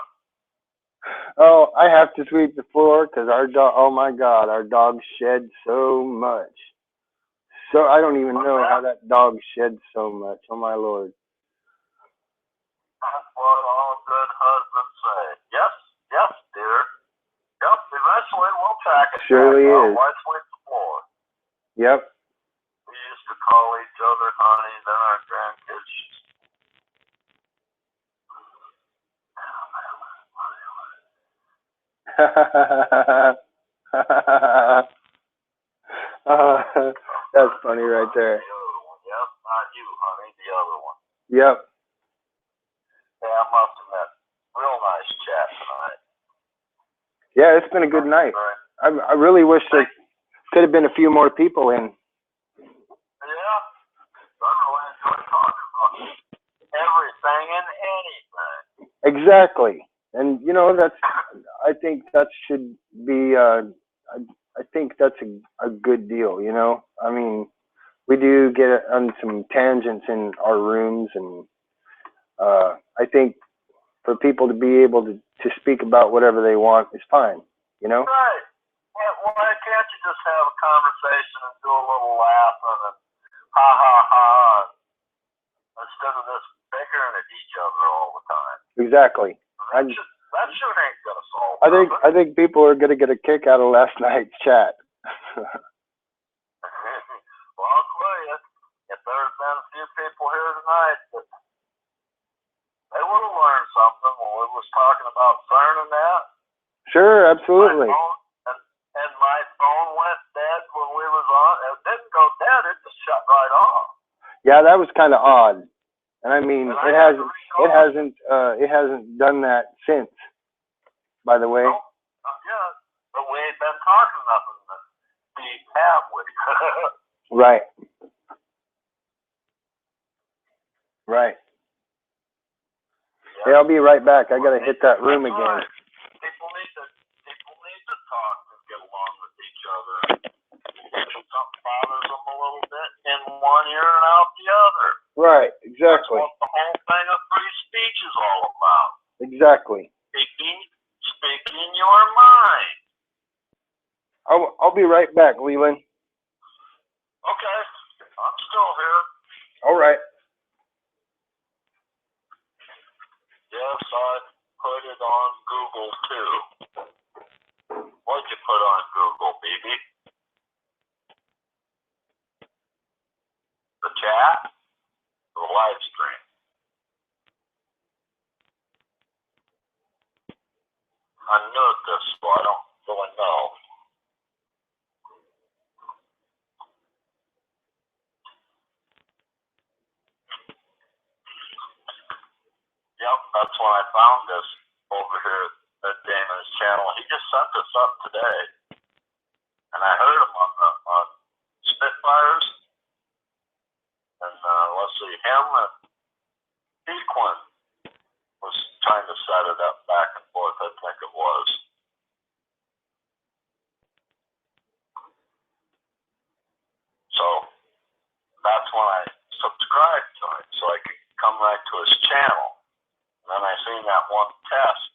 Oh, I have to sweep the floor because our dog. Oh my God, our dog sheds so much. So I don't even know how that dog sheds so much. Oh my Lord. That's what all good husbands say. Yes, yes, dear. Yep, eventually we'll track it. Surely is. Why sweep the floor? Yep. We used to call each other honey, then our grandkids. That's funny right there. The other one. Yep, not you, honey, the other one. Yep. Yeah, I must admit, real nice chat tonight. Yeah, it's been a good night. I really wish there could have been a few more people in. Yeah, I really enjoy talking about everything and anything. Exactly. And you know, I think that should be I think that's a good deal, you know. I mean, we do get on some tangents in our rooms, and I think for people to be able to speak about whatever they want is fine, you know. Right. Well, why can't you just have a conversation and do a little laughing and ha ha ha, instead of this bickering at each other all the time? Exactly. That sure ain't gonna solve nothing. I think people are gonna get a kick out of last night's chat. Well, I'll tell you, if there's been a few people here tonight that they would have learned something when we was talking about CERN and that. Sure, absolutely. And my phone went dead when we was on. It didn't go dead; it just shut right off. Yeah, that was kind of odd. And I mean, it hasn't done that since. By the way. No, not yet. But we ain't been talking nothing that we have with. Right. Right. Yeah. Hey, I'll be right back. I gotta hit that room again. Right. People need to talk and get along with each other. If something bothers them a little bit in one ear and out the other. Right. Exactly. That's what the whole thing of free speech is all about. Exactly. Speaking your mind. I'll be right back, Leland. Okay, I'm still here. All right. Yes, I put it on Google too. What'd you put on Google, baby? The chat? The live stream? I'm new at this, so I don't really know. Yep, that's when I found this over here at Damon's channel. He just sent this up today, and I heard him on Spitfires, and let's see, him and Sequin was trying to set it up back and forth. I think it was. So that's when I subscribed to him, so I could come right to his channel. And then I seen that one test.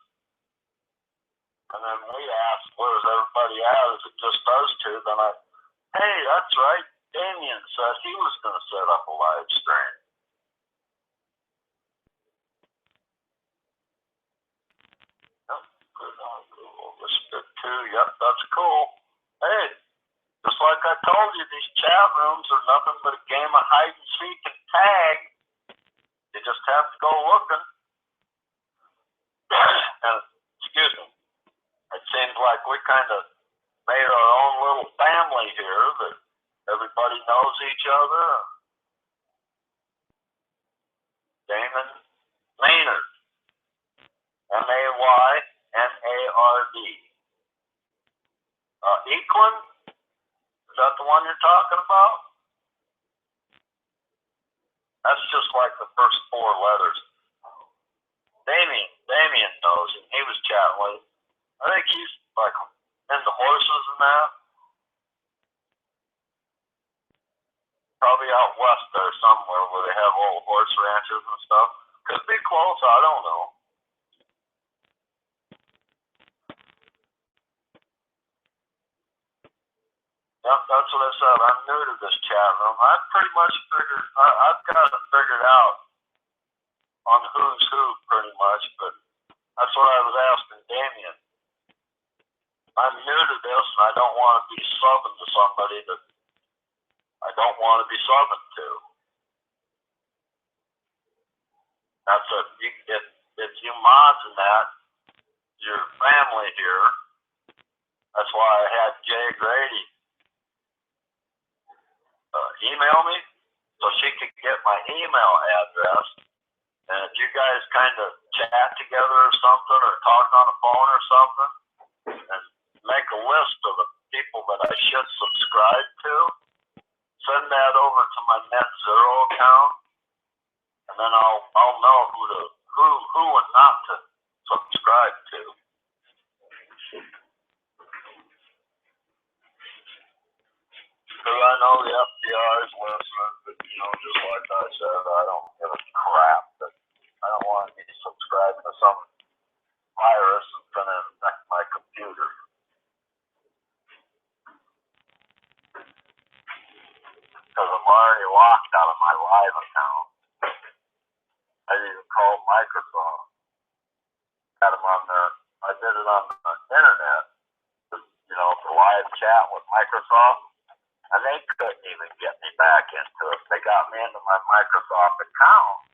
And then we asked, where's everybody at? Is it just us two? Then hey, that's right. Damien said he was going to set up a live stream. Yep, good on Google. Listed too. Yep, that's cool. Hey, just like I told you, these chat rooms are nothing but a game of hide and seek and tag. just have to go looking. And, excuse me, it seems like we kind of made our own little family here that everybody knows each other. Damon Maynard, Maynard. Eklund, is that the one you're talking about? That's just like the first 4 letters. Damien knows him. He was chatting with him. I think he's like into horses and that. Probably out west there somewhere where they have old horse ranches and stuff. Could be close, I don't know. Yep, that's what I said. I'm new to this chat room. I've pretty much figured, I've got it figured out on who's who pretty much, but that's what I was asking Damien. I'm new to this and I don't want to be subbing to somebody that I don't want to be subbing to. That's if you mods in that, your family here. That's why I had Jay Grady email me so she could get my email address. And if you guys kind of chat together or something, or talk on the phone or something, and make a list of the people that I should subscribe to, send that over to my NetZero account, and then I'll know who and not to subscribe to. Because I know the FBI is listening, but just like I said, I don't give a crap. But I don't want to be subscribing to some virus that's going to infect my computer. Because I'm already locked out of my live account. I even called Microsoft. Had them on there. I did it on the internet, for live chat with Microsoft. And they couldn't even get me back into it. They got me into my Microsoft account,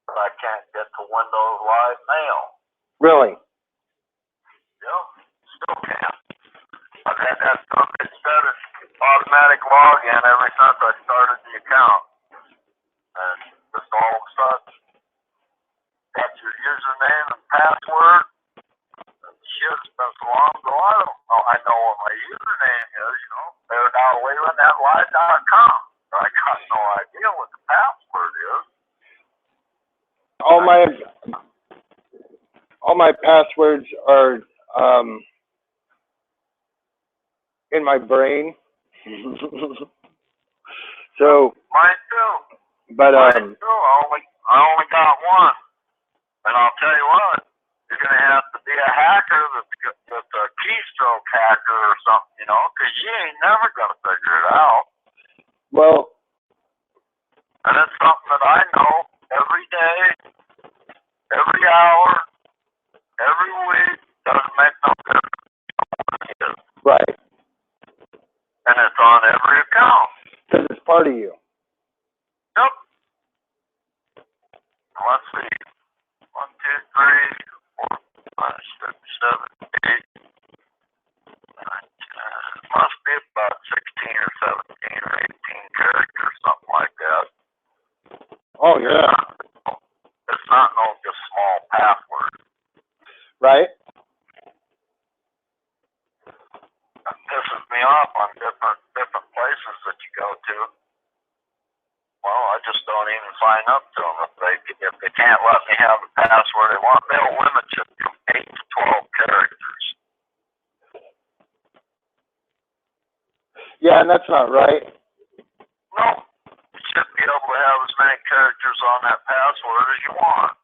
but I can't get to Windows Live Mail. Really? Yep, still can't. I've had that stuff. It said it's automatic login ever since I started the account. And just all of a sudden, that's your username and password. Shit, it's been so long ago, I don't know. I know what my username is, They're now leaving that live.com. I got no idea what the password is. All my passwords are in my brain. So mine too. But mine too. I only got one. And I'll tell you what, you're gonna have to be a hacker that's a keystroke hacker or something, because you ain't never gonna figure it out. Well, and it's something that I know every day, every hour, every week. Doesn't make no difference. Right. And it's on every account. Because it's part of you. Yep. Let's see. 1, 2, 3, 4, 5, 6, 7, 8, 9, 10. Must be about 16 or 17 or 18 characters, something like that. Oh, yeah. It's not no just small password. Right. That pisses me off on different places that you go to. Well, I just don't even sign up to them. If they can't let me have the password they want, they'll limit you from 8 to 12 characters. Yeah, and that's not right. No. You should be able to have as many characters on that password as you want.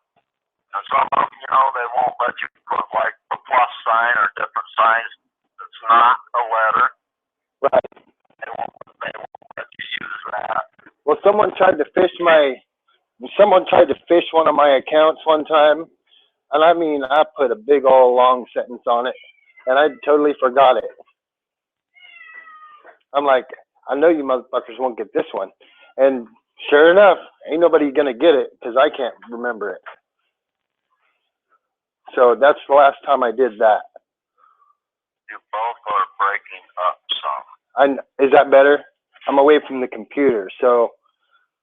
And some of them, they won't let you put like a plus sign or different signs. It's not a letter. Right. They won't let you use that. Well, someone tried to fish one of my accounts one time, and I put a big old long sentence on it, and I totally forgot it. I'm like, I know you motherfuckers won't get this one. And Sure enough, ain't nobody gonna get it because I can't remember it. So that's the last time I did that. You both are breaking up some. Is that better? I'm away from the computer, so.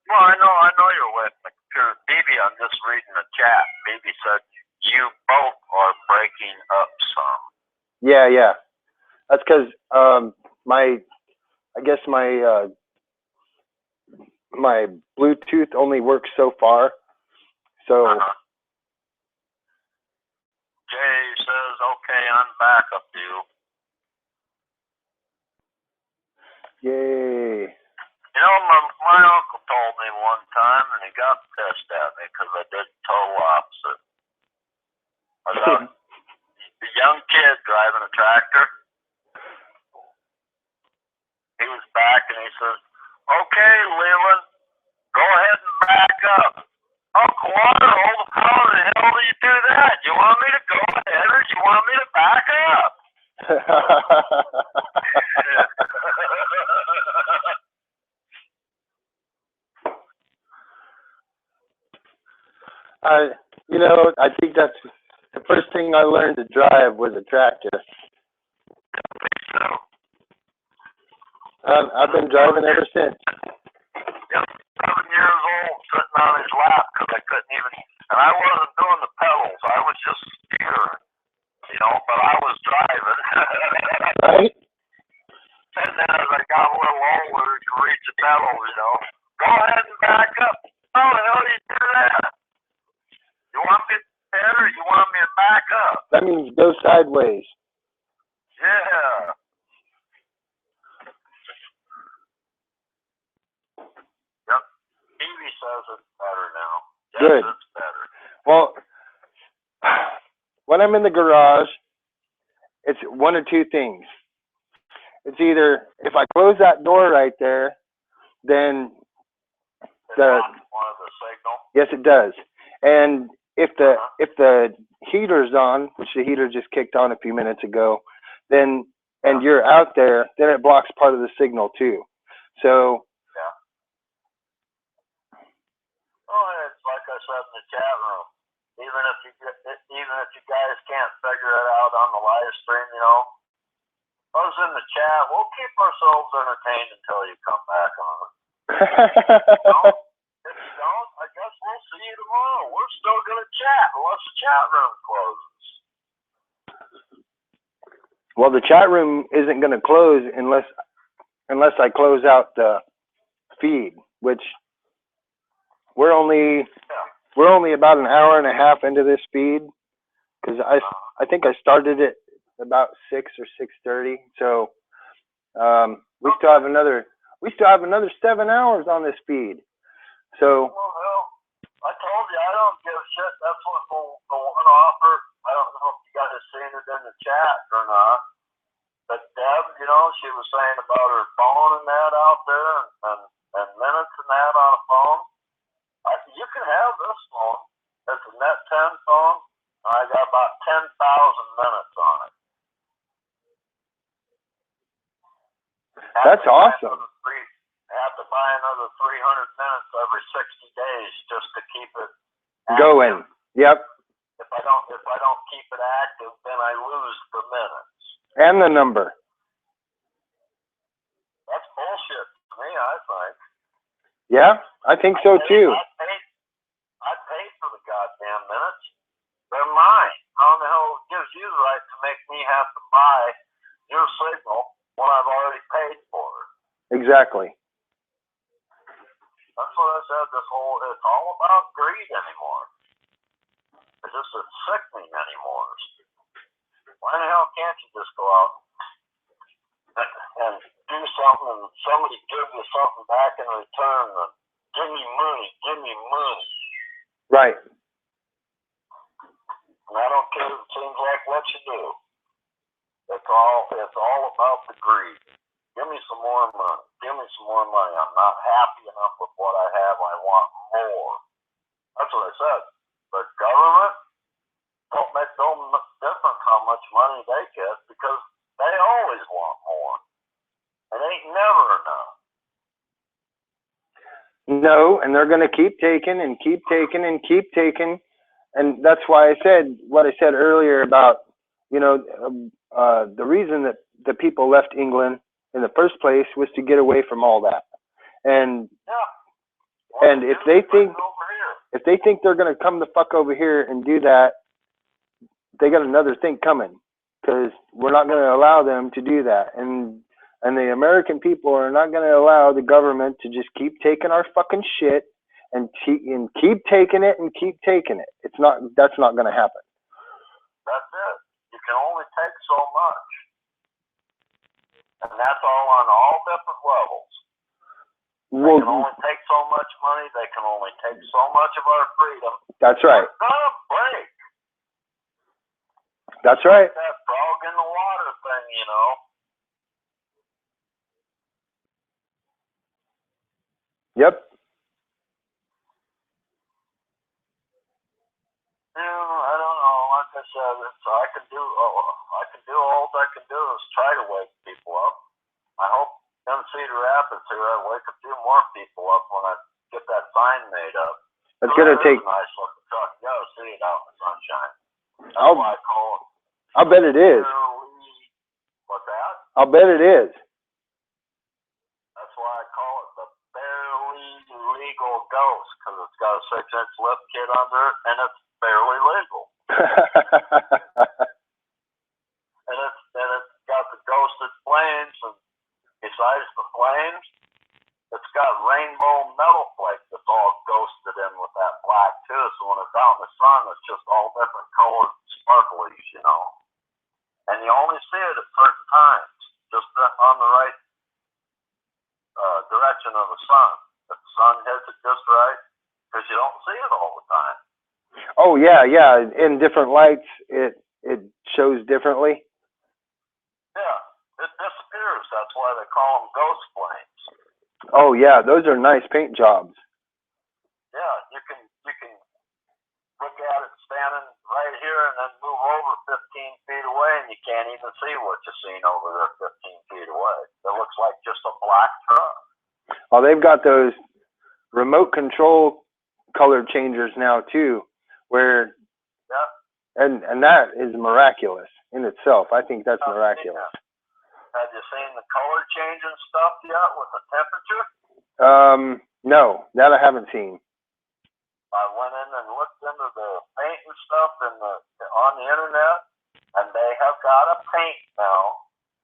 Well, I know you're away from the computer. Bibi, I'm just reading the chat. Bibi said you both are breaking up some. Yeah. That's because I guess my Bluetooth only works so far. So. Jay says, okay, I'm back up to you. Yay. You know, my uncle told me one time, and he got pissed at me because I did total opposite. I was a young kid driving a tractor. He was back, and he says, okay, Leland, go ahead and back up. Uncle Arnold, how the hell do you do that? You want me to go ahead, or you want me to back up? I think that's the first thing I learned to drive was a tractor. I've been driving ever since. Yep, 7 years old, sitting on his lap because I couldn't even, and I wasn't doing the pedals. I was just steering, but I was driving. Right? And then as I got a little older, to reach the pedals, go ahead and back up. How the hell do you do that? You want me to head or you want me to back up? That means go sideways. Yeah. Yep. Evie says it's better now. Yes, Good. It's better. Well, when I'm in the garage, it's one or two things. It's either if I close that door right there, then the signal. Yes, it does. And if the heater's on, which the heater just kicked on a few minutes ago, then and you're out there, then it blocks part of the signal too. So. Yeah. Oh, it's like I said in the chat room. Even if you guys can't figure it out on the live stream, us in the chat, we'll keep ourselves entertained until you come back on. If you don't, I guess we'll see you tomorrow. We're still going to chat unless the chat room closes. Well, the chat room isn't going to close unless I close out the feed, which we're only about an hour and a half into this feed because I think I started it about 6 or 6:30. So we still have another 7 hours on this feed. So. Well, I told you I don't give a shit. That's what the one offer. I don't know if you guys have seen it in the chat or not. But Deb, she was saying about her phone and that out there and minutes and that on a phone. You can have this phone. It's a Net 10 phone. I got about 10,000 minutes on it. That's awesome. I have to buy another 300 minutes every 60 days just to keep it active. Going. Yep. If I don't keep it active, then I lose the minutes. And the number. That's bullshit to me, I think. Yeah, I think so too. I paid for the goddamn minutes. They're mine. How in the hell gives you the right to make me have to buy your signal when I've already paid for it? Exactly. That's what I said. It's all about greed anymore. It's just sickening anymore. Why the hell can't you just go out and do something and somebody give you something back in return? And give me money. Right. And I don't care. It seems like what you do. It's all about the greed. Give me some more money. I'm not happy enough with what I have. I want more. That's what I said. The government don't make no difference how much money they get because they always want more. It ain't never enough. No, and they're going to keep taking and keep taking and keep taking. And that's why I said what I said earlier about, you know, the reason that the people left England in the first place was to get away from all that. And and if they think they're going to come the fuck over here and do that, they got another thing coming, because we're not going to allow them to do that. And the American people are not going to allow the government to just keep taking our fucking shit and keep taking it and keep taking it. That's not going to happen. That's it. You can only take so much. And that's all on all different levels. They can only take so much money. They can only take so much of our freedom. That's right. We're gonna break. That's right. Like that frog in the water thing, you know. Yep. I don't know. Like I said, I can do all I can do is try to wake people up. I hope in Cedar Rapids here I wake a few more people up when I get that sign made up. It's gonna take. A nice looking truck. You gotta see it out in the sunshine. That's why I call it. I'll bet it is. What's that? I'll bet it is. That's why I call it the barely legal ghost, because it's got a 6-inch lift kit under it, and it's barely legal. and it's got the ghosted flames, and besides the flames, it's got rainbow metal flake that's all ghosted in with that black too. So when it's out in the sun, it's just all different colored sparklies, you know. And you only see it at certain times, just on the right direction of the sun. If the sun hits it just right, because you don't see it all the time. Oh yeah. In different lights, it shows differently. Yeah, it disappears. That's why they call them ghost flames. Oh yeah, those are nice paint jobs. Yeah, you can look at it standing right here and then move over 15 feet away, and you can't even see what you're seeing over there 15 feet away. It looks like just a black truck. Oh, they've got those remote control color changers now too, where and that is miraculous in itself. I think that's miraculous. Have you seen the color changing stuff yet with the temperature? No, that I haven't seen. I went in and looked into the paint and stuff on the internet, and they have got a paint now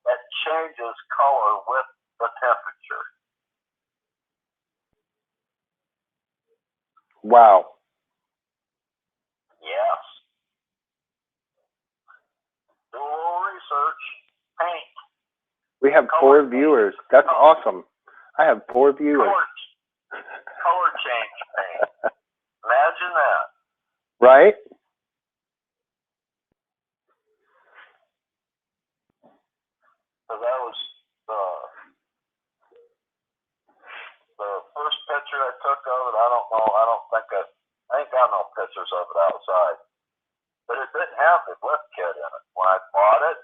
that changes color with the temperature. Wow. Yes. Do a little research. Paint. We have 4 viewers. That's awesome. I have 4 viewers. Color change paint. Imagine that. Right? So that was the first picture I took of it. I don't know. I ain't got no pictures of it outside. But it didn't have the lift kit in it. When I bought it,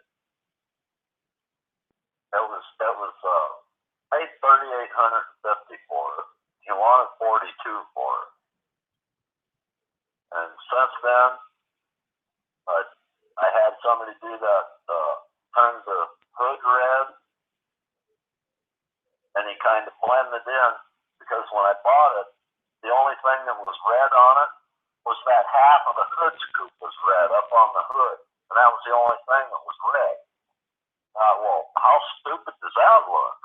it was paid $3,850 for it. You wanted $42 for it. And since then, I had somebody do that, turn the hood red, and he kind of blended in, because when I bought it, the only thing that was red on it was that half of the hood scoop was red up on the hood, and that was the only thing that was red. Well, how stupid does that look?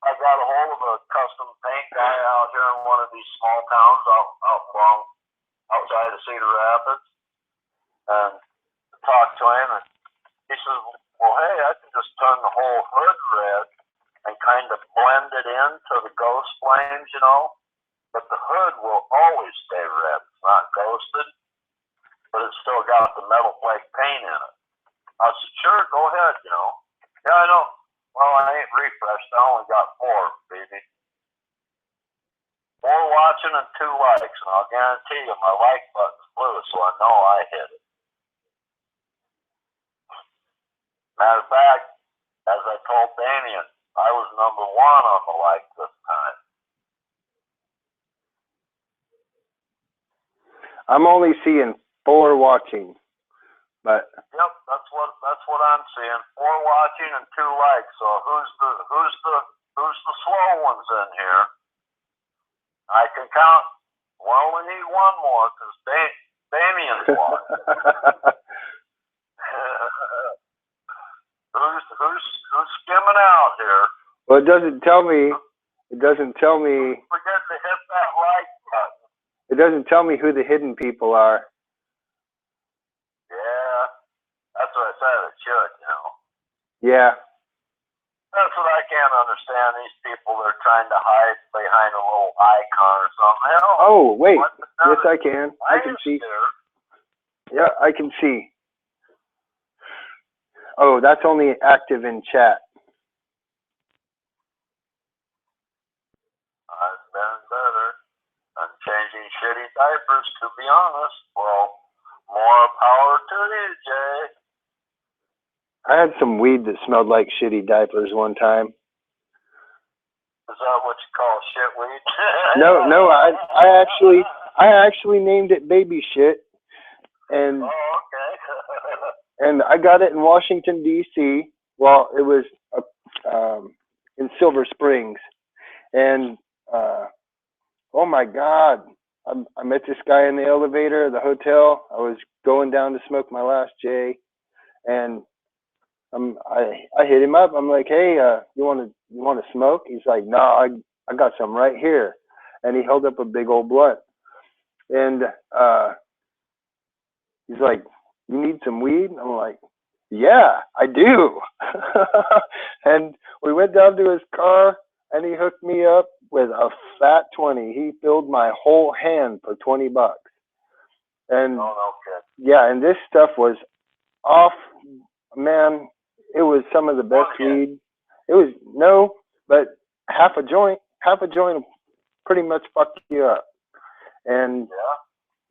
I got a hold of a custom paint guy out here in one of these small towns outside of Cedar Rapids, and talked to him, and he says, well, hey, I can just turn the whole hood red and kind of blend it into the ghost flames, you know, but the hood will always stay red. It's not ghosted, but it's still got the metal flake paint in it. I said, sure, go ahead, you know. Yeah, I know. Well, I ain't refreshed. I only got 4, baby. 4 watching and 2 likes, and I'll guarantee you my like button's blue, so I know I hit it. Matter of fact, as I told Damien, I was number 1 on the like this time. I'm only seeing 4 watching, but Yep, that's what I'm seeing. 4 watching and 2 likes. So who's the slow ones in here? I can count. We only need 1 more because Damien's one. who's skimming out here? Well, it doesn't tell me. Forget to hit that like button. It doesn't tell me who the hidden people are. Yeah, that's what I said. It should, Yeah. That's what I can't understand. These people, they're trying to hide behind a little icon or something. Oh, wait. Yes, I can. I can see. Yeah, I can see. Oh, that's only active in chat. I've been better. I'm changing shitty diapers, to be honest. Well, more power to you, Jay. I had some weed that smelled like shitty diapers one time. Is that what you call shit weed? No, I actually named it baby shit, and okay. and I got it in Washington D.C. Well, it was in Silver Springs, and oh my God, I met this guy in the elevator of the hotel. I was going down to smoke my last J, and I hit him up. I'm like, hey, you want to smoke? He's like, no, I got some right here, and he held up a big old blunt, and he's like, you need some weed? I'm like, yeah, I do. And we went down to his car, and he hooked me up with a fat 20. He filled my whole hand for $20. And yeah, and this stuff was off, man. It was some of the best weed. It was but half a joint will pretty much fuck you up. And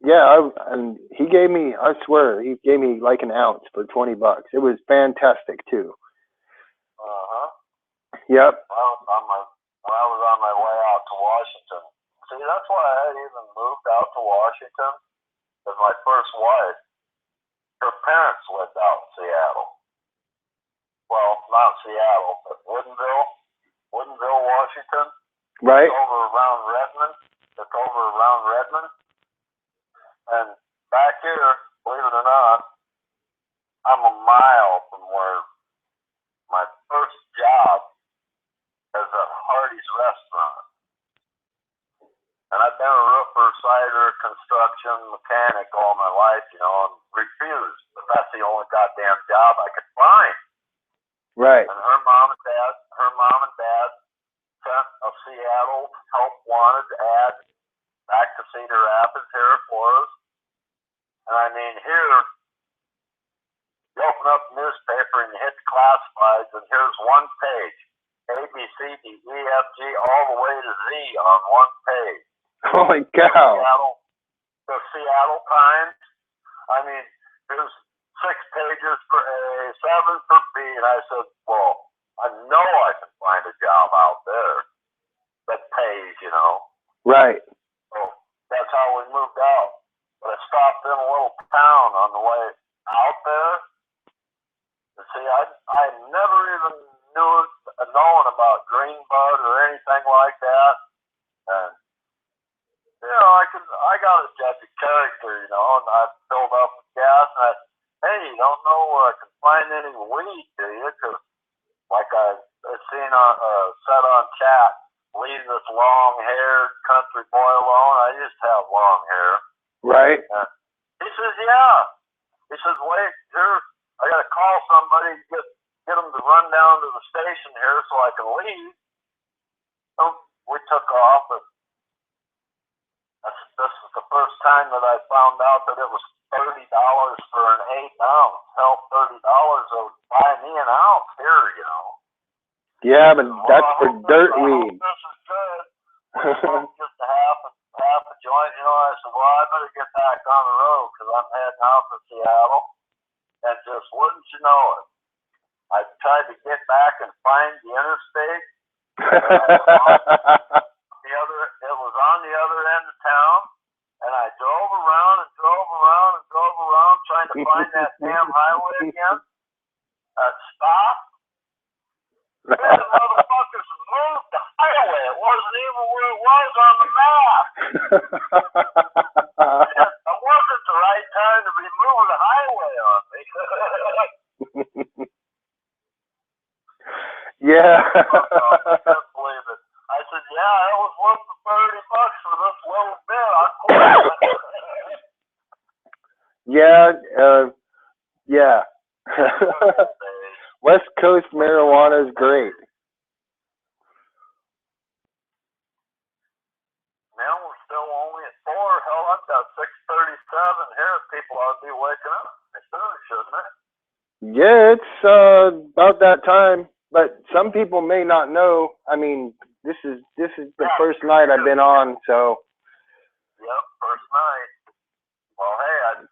and he gave me, I swear, he gave me like an ounce for $20. It was fantastic too. Yep. When I was on my way out to Washington. See, that's why I had even moved out to Washington. Because my first wife, her parents lived out in Seattle. Well, not Seattle, but Woodinville, Washington. Right. It's over around Redmond. And back here, believe it or not, I'm a mile from where my first job is at Hardy's Restaurant. And I've been a roofer, cider, construction, mechanic all my life, and refused. But that's the only goddamn job I could find. Right. And her mom and dad sent a Seattle help wanted ad back to Cedar Rapids here for us. And I mean, here, you open up the newspaper and you hit the classifieds, and here's one page. A, B, C, D, E, F, G, all the way to Z on one page. Holy cow. The Seattle Times. I mean, there's 6 pages for A, 7 for B, and I said, well, I know I can find a job out there that pays, Right. So that's how we moved out. But I stopped in a little town on the way out there. And see, I never even known about Greenbud or anything like that. And I got a judge of character, and I filled up with gas, and hey, you don't know where I can find any weed, do you? Because like I seen said on chat, leave this long-haired country boy alone. I used to have long hair. Right. He says, yeah. He says, wait, here, I got to call somebody, get them to run down to the station here so I can leave. So we took off, and this is the first time that I found out that it was $30 for an 8 ounce. Hell, $30 would buy me an ounce here, Yeah, but that's for dirt weed. This is good. We smoked just a half a joint, I said, well, I better get back on the road because I'm heading out to Seattle. And just wouldn't you know it, I tried to get back and find the interstate. It was on the other end of town, and I drove around to find that damn highway again. Stop. Man, the motherfuckers moved the highway. It wasn't even where it was on the map. It wasn't the right time to be moving the highway on me. Yeah. I can't believe it. I said, yeah, it was worth the $30 for this little bit. I quit. Yeah. Yeah. West Coast marijuana is great. Now we're still only at 4. Hell, I've got 6:37 here. People ought to be waking up soon, shouldn't they? Yeah, it's about that time. But some people may not know. I mean, this is the first night I've been on, so. Yep, first night. Well, hey,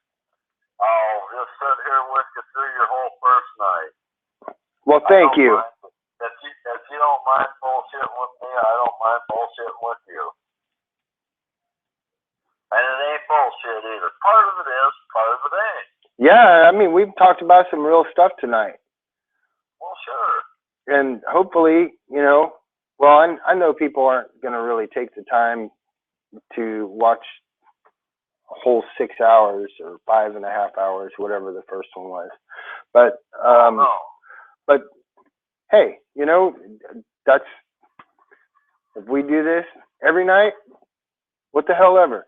I'll just sit here with you through your whole first night. Well, thank you. If you don't mind bullshitting with me, I don't mind bullshitting with you. And it ain't bullshit either. Part of it is, part of it ain't. Yeah, I mean, we've talked about some real stuff tonight. Well, sure. And hopefully, you know, well, I know people aren't going to really take the time to watch a whole 6 hours or 5.5 hours, whatever the first one was. But, no. But hey, you know, that's, if we do this every night, what the hell ever.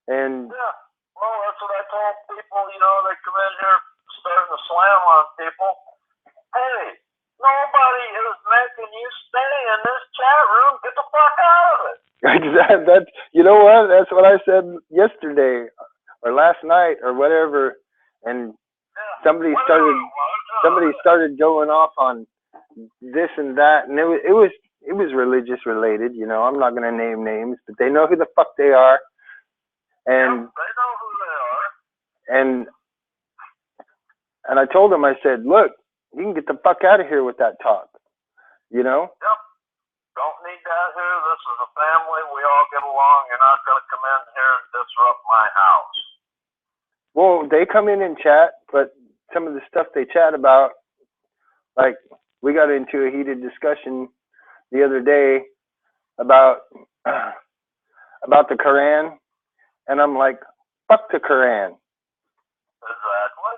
And yeah, well, that's what I told people, you know, they come in here starting to slam on people. Hey, nobody is making you stay in this chat room. Get the fuck out of it. Exactly. That's, you know what? That's what I said yesterday or last night or whatever. And somebody started going off on this and that, and it was religious related. You know, I'm not going to name names, but they know who the fuck they are. And they know who they are. And I told them, I said, look, you can get the fuck out of here with that talk. You know? Yep. Don't need that here. This is a family. We all get along. You're not going to come in here and disrupt my house. Well, they come in and chat, but some of the stuff they chat about, like, we got into a heated discussion the other day about the Quran, and I'm like, fuck the Quran. Exactly.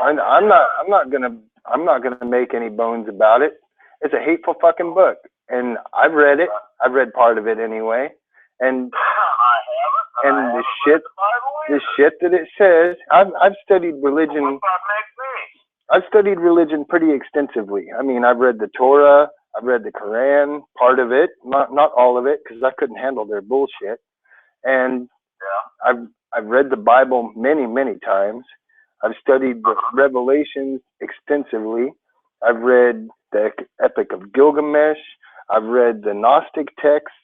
I'm not gonna make any bones about it. It's a hateful fucking book, and I've read it. I've read part of it anyway, and I haven't. And the shit that it says. I've studied religion. What that makes me? I've studied religion pretty extensively. I mean, I've read the Torah, I've read the Quran, part of it, not all of it, because I couldn't handle their bullshit. And I've read the Bible many times. I've studied the Revelations extensively. I've read the Epic of Gilgamesh. I've read the Gnostic texts.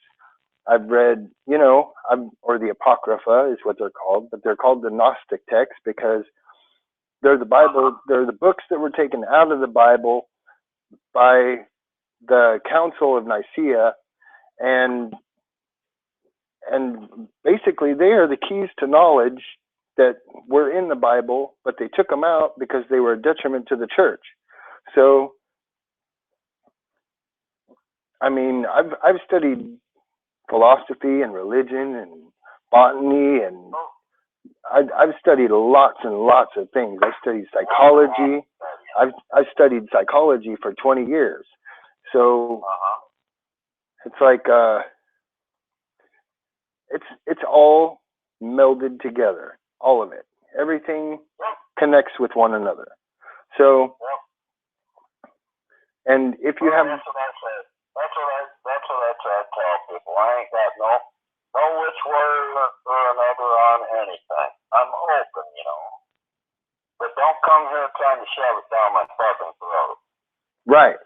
I've read, you know, or the Apocrypha is what they're called, but they're called the Gnostic texts because they're the Bible. They're the books that were taken out of the Bible by the Council of Nicaea, and basically they are the keys to knowledge that were in the Bible, but they took them out because they were a detriment to the church. So, I mean, I've studied philosophy and religion and botany, and I've studied lots and lots of things. I've studied psychology. I've studied psychology for 20 years. So it's like it's all melded together, all of it. Everything connects with one another. So, and if you have, that's what I try to tell people. I ain't got no which way or another on anything. I'm open, you know. But don't come here trying to shove it down my fucking throat. Right.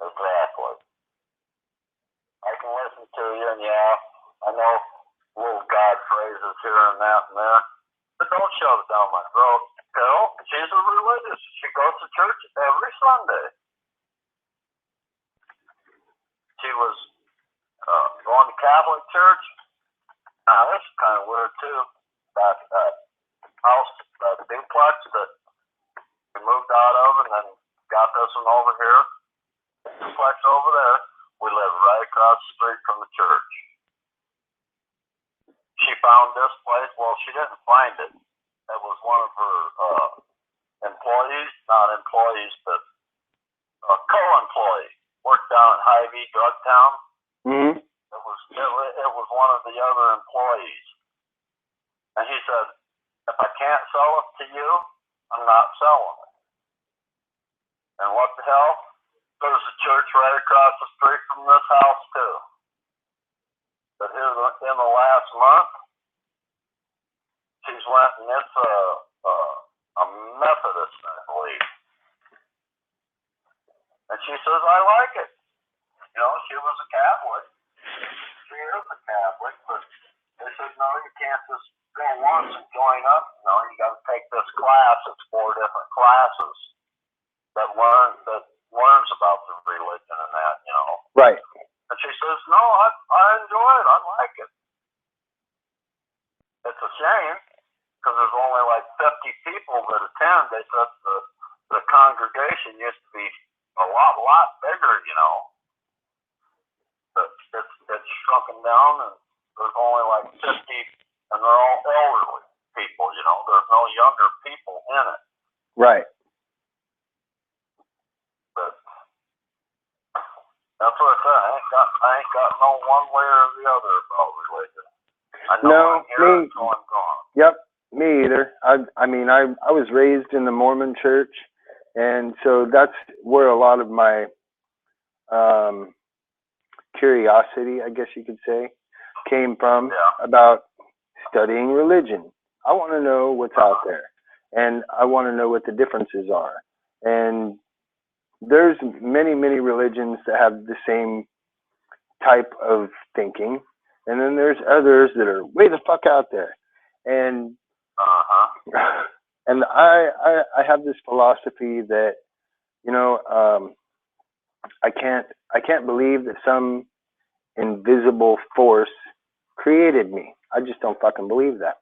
Exactly. I can listen to you, and I know little God phrases here and that and there. But don't shove it down my throat. Carol, she's a religious. She goes to church every Sunday. She was going to Catholic church. Now, this is kind of weird, too. that house, that duplex that we moved out of, and then got this one over here, duplex over there. We live right across the street from the church. She found this place. Well, she didn't find it. It was one of her employees, not employees, but co-employee. Worked down at Hy-Vee Drug Town. Mm-hmm. It was one of the other employees. And he said, if I can't sell it to you, I'm not selling it. And what the hell? There's a church right across the street from this house, too. But here in the last month, she's went and it's a Methodist, I believe. And she says, I like it. You know, she was a Catholic. She is a Catholic, but they said, no, you can't just go once and join up. No, you got to take this class. It's 4 different classes that learns about the religion and that, you know. Right. And she says, no, I enjoy it. I like it. It's a shame because there's only like 50 people that attend. They said the congregation used to be a lot bigger, you know. But it's shrunken down, and there's only like 50, and they're all elderly people, you know. There's no younger people in it. Right. But that's what I said. I ain't got no one way or the other about religion. I know No, I'm here, so I'm gone. Yep, me either. I mean, I was raised in the Mormon church, and so that's where a lot of my curiosity, I guess you could say, came from, about studying religion. I want to know what's out there, and I want to know what the differences are. And there's many religions that have the same type of thinking, and then there's others that are way the fuck out there. And and I have this philosophy that, you know, I can't believe that some invisible force created me. I just don't fucking believe that.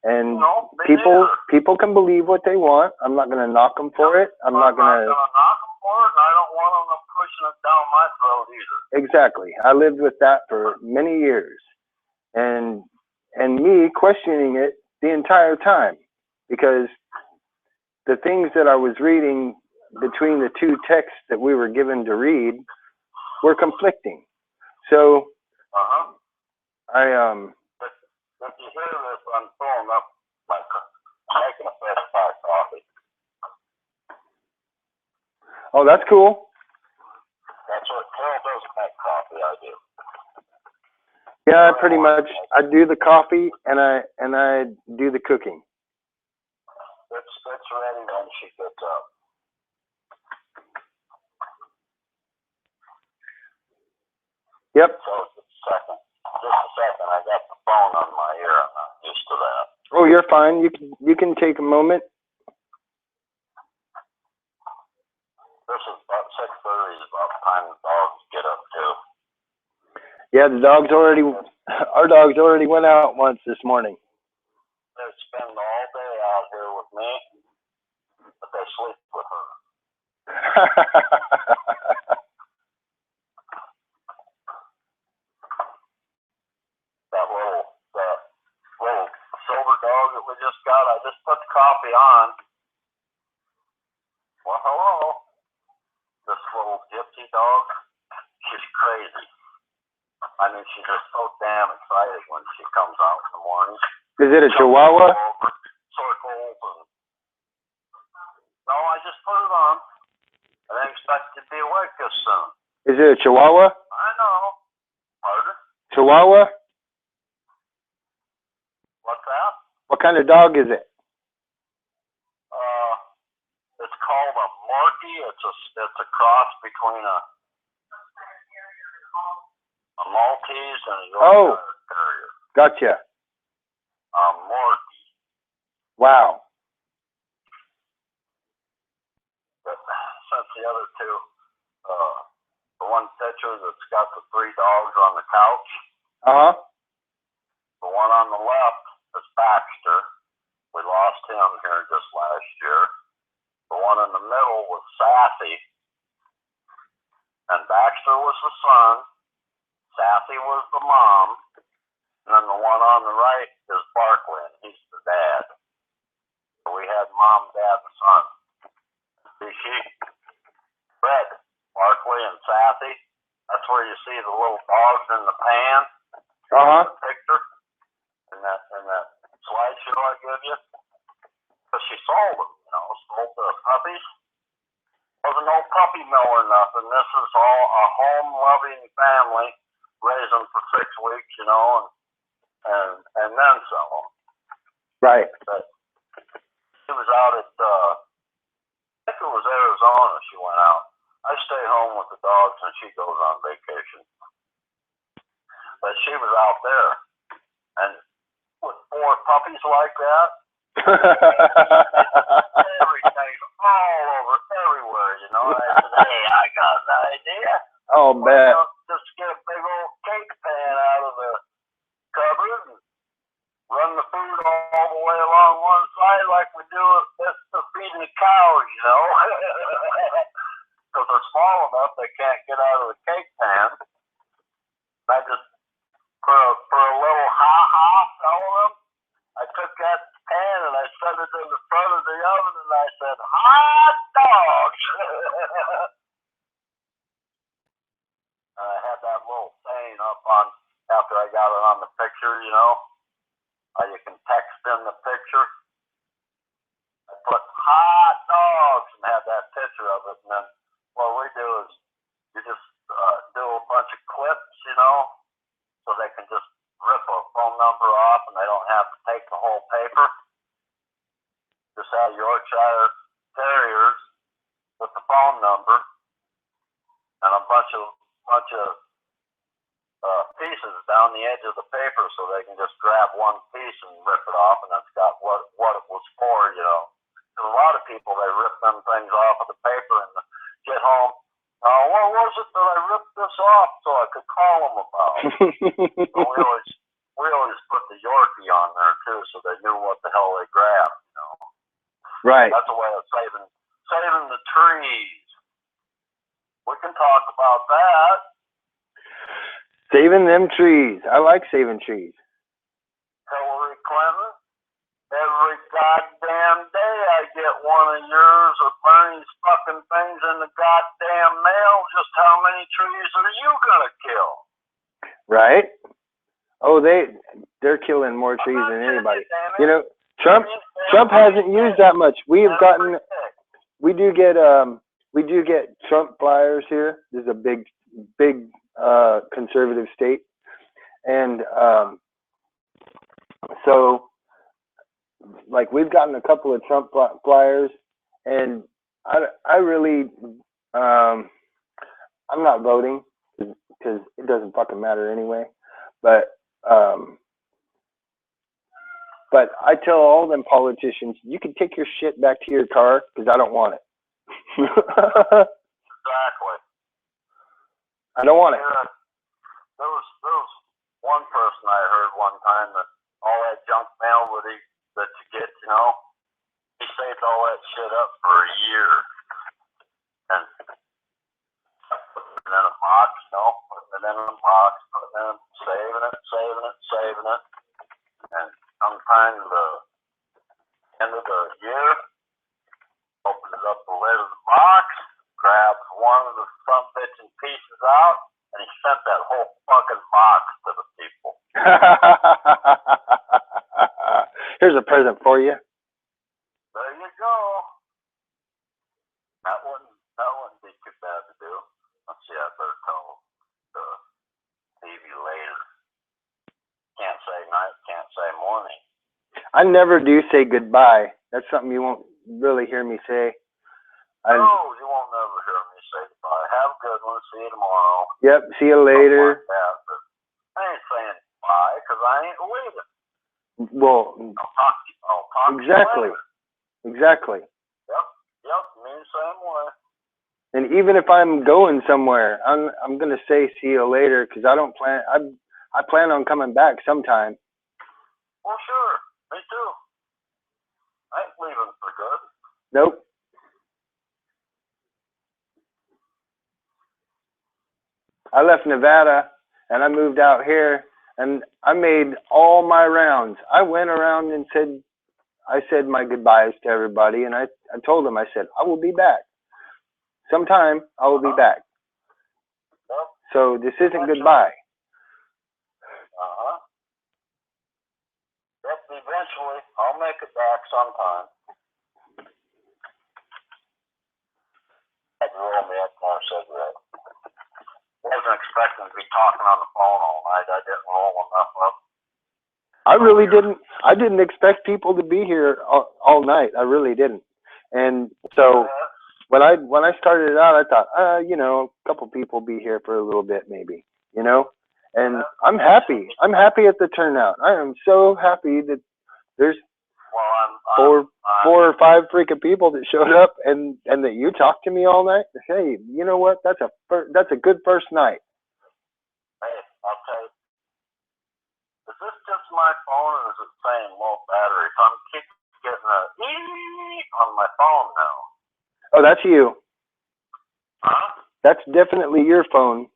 And no, people can believe what they want. I'm not gonna knock them for it. I'm not gonna knock them for it, and I don't want them pushing it down my throat either. Exactly. I lived with that for many years, and me questioning it the entire time, because the things that I was reading between the 2 texts that we were given to read were conflicting. So If you hear this, I'm filling up making a fresh pot of coffee. Oh, that's cool. That's what Carol doesn't make coffee. I do. Yeah, pretty much. I do the coffee and I do the cooking. It's ready when she gets up. Yep. So just a second. I got the phone on my ear. I'm not used to that. Oh, you're fine. You can take a moment. This is about 6:30. Is about the time the dogs get up too. Yeah, our dogs already went out once this morning. They spend all day out here with me, but they sleep with her. That little silver dog that we just got, I just put the coffee on. Well, hello. This little gypsy dog, she's crazy. I mean, she's just so damn excited when she comes out in the morning. Is it a Chihuahua? Circles and... No, I just put it on. I didn't expect it to be awake this soon. Is it a Chihuahua? I know. Pardon? Chihuahua? What's that? What kind of dog is it? It's called a Morkie. It's a cross between a Maltese and a Yorkshire Terrier. Gotcha. Morkie. Wow. But since the other two, the one picture that's got the 3 dogs on the couch, Uh-huh. the one on the left is Baxter. We lost him here just last year. The one in the middle was Sassy, and Baxter was the son. Sassy was the mom, and then the one on the right is Barkley, and he's the dad. So we had mom, dad, and son. See, Red, Barkley, and Sassy. That's where you see the little dogs in the pan. Picture in that slideshow I gave you. But she sold them, sold the puppies. Wasn't no puppy mill or nothing. This is all a home-loving family. Raise them for 6 weeks, and then sell them. Right. But she was out at, I think it was Arizona she went out. I stay home with the dogs and she goes on vacation. But she was out there, and with 4 puppies like that, everything all over, everywhere, I said, hey, I got an idea. Oh, man. Just get a big old cake pan out of the cupboard and run the food all the way along one side like we do at feeding the cows, Because they're small enough they can't get out of the cake pan. I just, for a little ha-ha selling them, I took that pan and I set it in the front of the oven and I said, hot dogs! And I had that little saying up on, after I got it on the picture, how you can text in the picture. I put hot dogs and had that picture of it, and then what we do is you just do a bunch of clips, so they can just rip a phone number off and they don't have to take the whole paper. Just have Yorkshire Terriers with the phone number and a bunch of pieces down the edge of the paper, so they can just grab one piece and rip it off, and it's got what it was for, There's a lot of people, they rip them things off of the paper and get home. What was it that I ripped this off so I could call them about? So we always put the Yorkie on there too, so they knew what the hell they grabbed. Right. That's a way of saving the trees. We can talk about that. Saving them trees. I like saving trees. Hillary Clinton. Every goddamn day I get one of yours or Bernie's fucking things in the goddamn mail. Just how many trees are you gonna kill? Right. Oh, they're killing more trees than anybody. Trump hasn't used that much. We do get Trump flyers here. This is a big conservative state, and so like we've gotten a couple of Trump flyers, and I really I'm not voting because it doesn't fucking matter anyway, but I tell all them politicians, you can take your shit back to your car because I don't want it. Exactly. I don't want it. There was one person I heard one time that all that junk mail that you get, he saved all that shit up for a year. And putting it in a box, putting it in a box, saving it. And sometime the end of the year, opens up the lid of the box, grabs one of the some bits and pieces out, and he sent that whole fucking box to the people. Here's a present for you. There you go. That wouldn't be too bad to do. Let's see, I better tell the TV later. Can't say night, can't say morning. I never do say goodbye. That's something you won't really hear me say. No, you won't never hear me say goodbye. Have a good one. See you tomorrow. Yep, see you later. Like that, but I ain't saying bye because I ain't leaving. Well, I'll talk exactly. To you later. Exactly. Yep, me the same way. And even if I'm going somewhere, I'm gonna say see you later because I plan on coming back sometime. Well, sure. Me too. I ain't leaving for good. Nope. I left Nevada and I moved out here and I made all my rounds. I went around and I said my goodbyes to everybody and I told them, I said, I will be back. Sometime I will be back. Yep. So this isn't goodbye. Uh-huh. Yep, eventually I'll make it back sometime. I'd roll me up more cigarette. Wasn't expecting to be talking on the phone all night. I didn't roll enough up. I really didn't. I didn't expect people to be here all night. I really didn't. And so when I started it out, I thought, you know, a couple people be here for a little bit, maybe, you know. And I'm happy. I'm happy at the turnout. I am so happy that there's four or five freaking people that showed up, and that you talked to me all night. Hey, you know what? That's a good first night. Hey, I'll tell you. Is this just my phone, or is it saying low battery? So I'm keep getting a on my phone now. Oh, that's you. Huh? That's definitely your phone.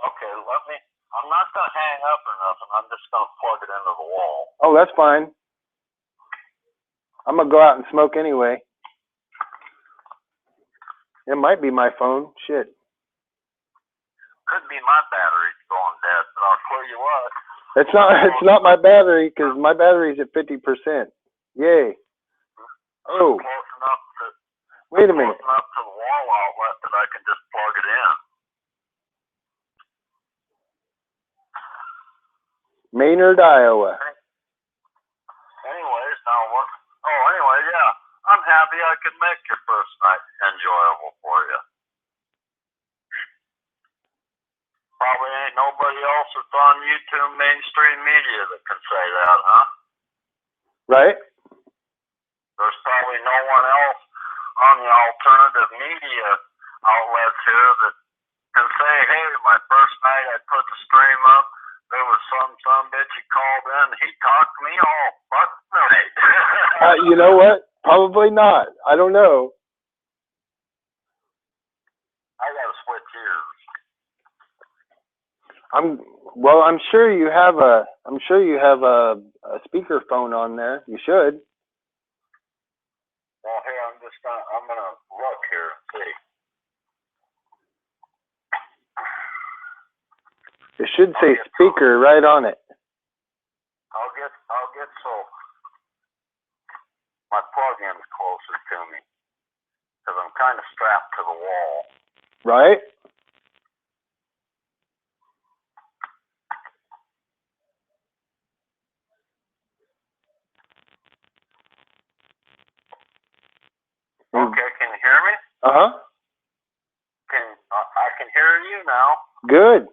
Okay, I'm not going to hang up or nothing. I'm just going to plug it into the wall. Oh, that's fine. I'm going to go out and smoke anyway. It might be my phone. Shit. Could be my battery's going dead, but I'll tell you what. It's not my battery, because my battery's at 50%. Yay. Oh. Close enough to, wait a minute. Close enough to the wall outlet that I can just plug it in. Maynard, Iowa. Anyways, anyway, yeah. I'm happy I could make your first night enjoyable for you. Probably ain't nobody else that's on YouTube mainstream media that can say that, huh? Right? There's probably no one else on the alternative media outlets here that can say, hey, my first night I put the stream up, there was some bitch he called in, he talked to me all fuck night. You know what? Probably not. I don't know. I gotta switch ears. I'm sure you have a speakerphone on there. You should. Well, here I'm gonna look here and see. It should say speaker right on it. I'll get so my plug-in's closer to me because I'm kind of strapped to the wall. Right? Okay, can you hear me? Uh-huh. I can hear you now. Good.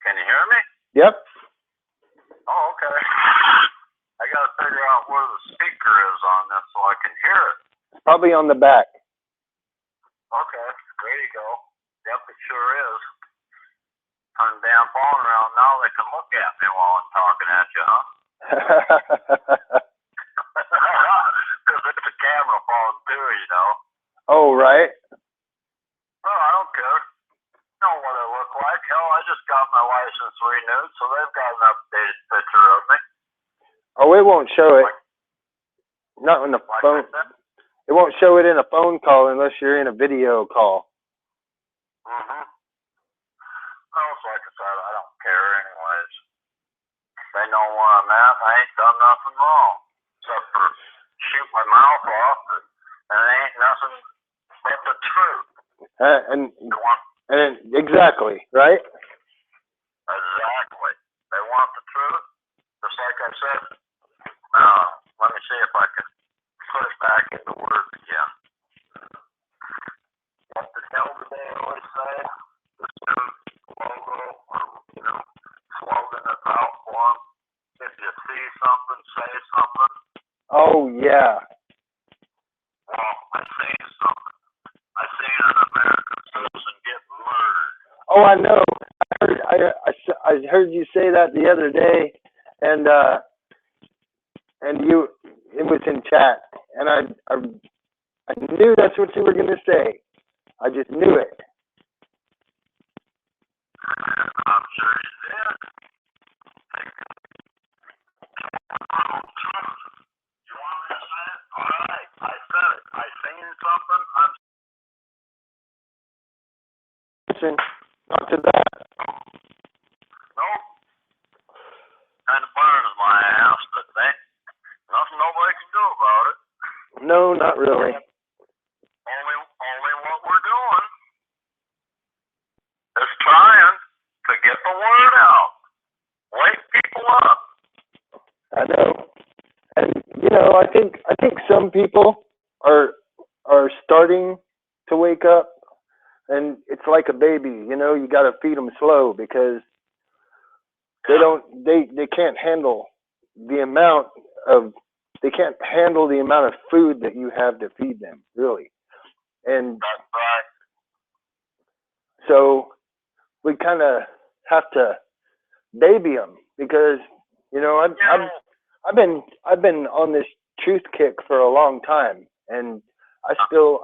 Can you hear me? Yep. Oh, okay. I gotta figure out where the speaker is on this so I can hear it. It's probably on the back. Okay, there you go. Yep, it sure is. Turn the damn phone around now, they can look at me while I'm talking at you, huh? Because it's a camera phone too, you know. Oh, right. Oh, I don't care. You know what I look like. Hell, I just got my license renewed, so they've got an updated picture of me. Oh, it won't show it. Not in the phone. It won't show it in a phone call unless you're in a video call. Mm-hmm. Well, it's like I said, I don't care anyways. They know where I'm at. I ain't done nothing wrong. Except for shoot my mouth off, and it ain't nothing but the truth. Exactly, right? Exactly. They want the truth. Just like I said, let me see if I can put it back into words again. What the hell do they always say? The logo or, slogan that's out for them. If you see something, say something. Oh, yeah. Well, I seen something. I seen an American citizen get murdered. Oh, I know. I heard you say that the other day, and you, it was in chat, and I knew that's what you were gonna say. I just knew it. I'm sure you did. You want me to say it? All right, I said it. I seen something. I'm Not to that. nope. Kind of burns my ass, but nothing nobody can do about it. No, not really. Only what we're doing is trying to get the word out. Wake people up. I know. And I think some people are starting to wake up, and it's like a baby. You got to feed them slow because they can't handle the amount of food that you have to feed them, really. And That's right. so we kind of have to baby them because I've been on this truth kick for a long time, and I spill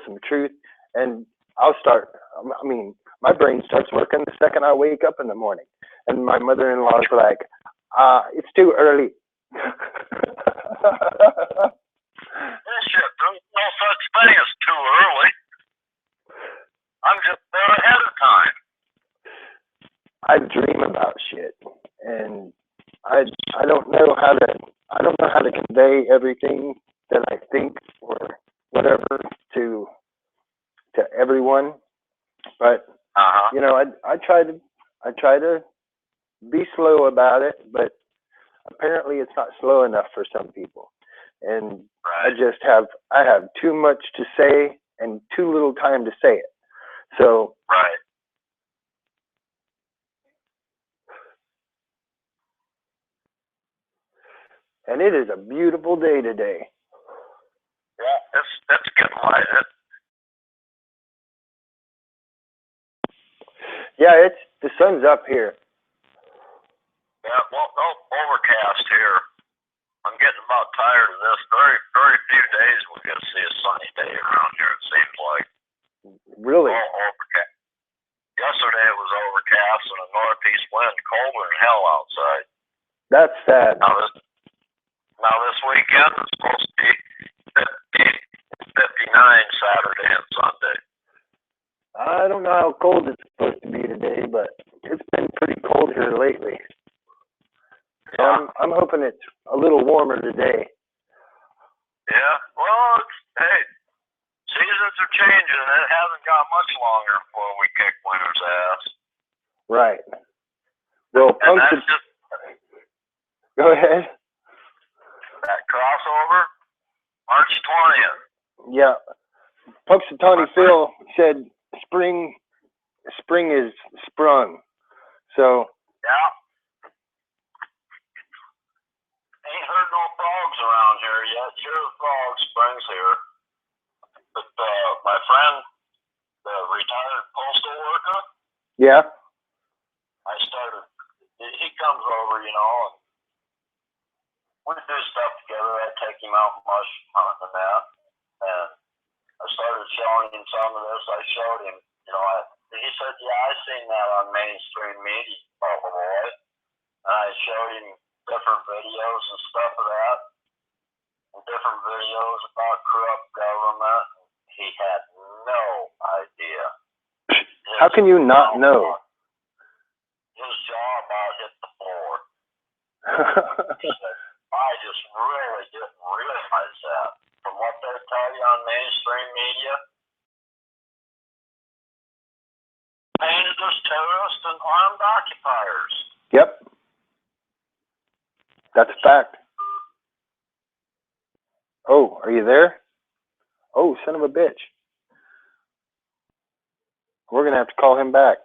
some truth, and I'll start. I mean, my brain starts working the second I wake up in the morning, and my mother-in-law's like, "It's too early." Bullshit. There's no such thing as too early. I'm just there ahead of time. I dream about shit, and I don't know how to convey everything that I think or whatever to everyone, but I try to be slow about it, but apparently it's not slow enough for some people, and Right. I have too much to say and too little time to say it. So Right. and it is a beautiful day today. Yeah, it's getting light. Yeah, the sun's up here. Yeah, well, no overcast here. I'm getting about tired of this. Very, very few days we get to see a sunny day around here. It seems like. Really? All overcast. Yesterday it was overcast and a northeast wind, colder than hell outside. That's sad. Now this weekend it's supposed to be 59 Saturday and Sunday. I don't know how cold it's supposed to be today, but it's been pretty cold here lately. So I'm hoping it's a little warmer today. Yeah, well, hey, seasons are changing, and it hasn't got much longer before we kick winter's ass. Right. Well, go ahead. That crossover, March 20th. Yeah. Punxsutawney Phil said spring is sprung. So. Yeah. Ain't heard no frogs around here yet. Hear the frog springs here. But my friend, the retired postal worker. Yeah. He comes over, and we do stuff together. I take him out mush hunting and that. And I started showing him some of this. I showed him, he said, yeah, I seen that on mainstream media, boy. And I showed him different videos and stuff of that, and different videos about corrupt government. He had no idea. How can you not know? His jaw about hit the floor. He said, I just really didn't realize that. From what they tell you on mainstream media, painted as terrorists and armed occupiers. Yep. That's a fact. Oh, are you there? Oh, son of a bitch. We're going to have to call him back.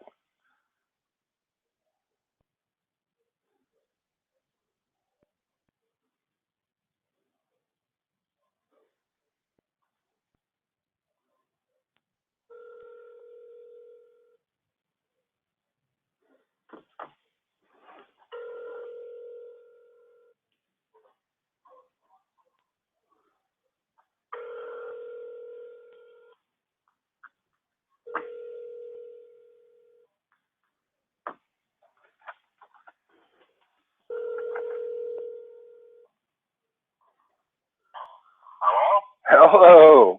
Hello.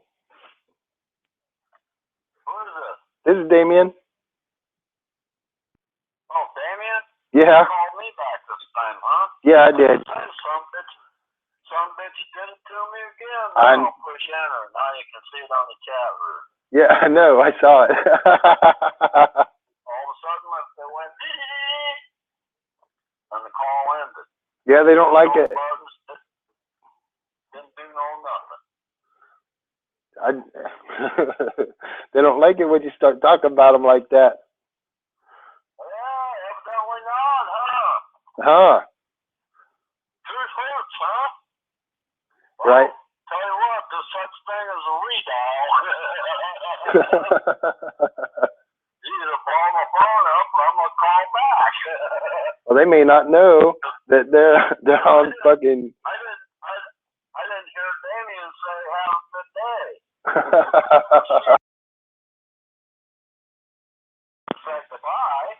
Who is this? This is Damien. Oh, Damien? Yeah. You called me back this time, huh? Yeah, I did. Some bitch did it to me again. I'm- I'll push enter. Now you can see it on the chat room. Yeah, I know. I saw it. All of a sudden, it went, and the call ended. Yeah, they don't like it. Buttons, didn't do no nothing. They don't like it when you start talking about them like that. Yeah, evidently not, huh? Huh? Truth hurts, huh? Well, Right. Tell you what, there's such thing as a redial. Either blow my phone up or I'm gonna call back. Well, they may not know that they're on fucking. I didn't hear Damien say have a good day. Say goodbye.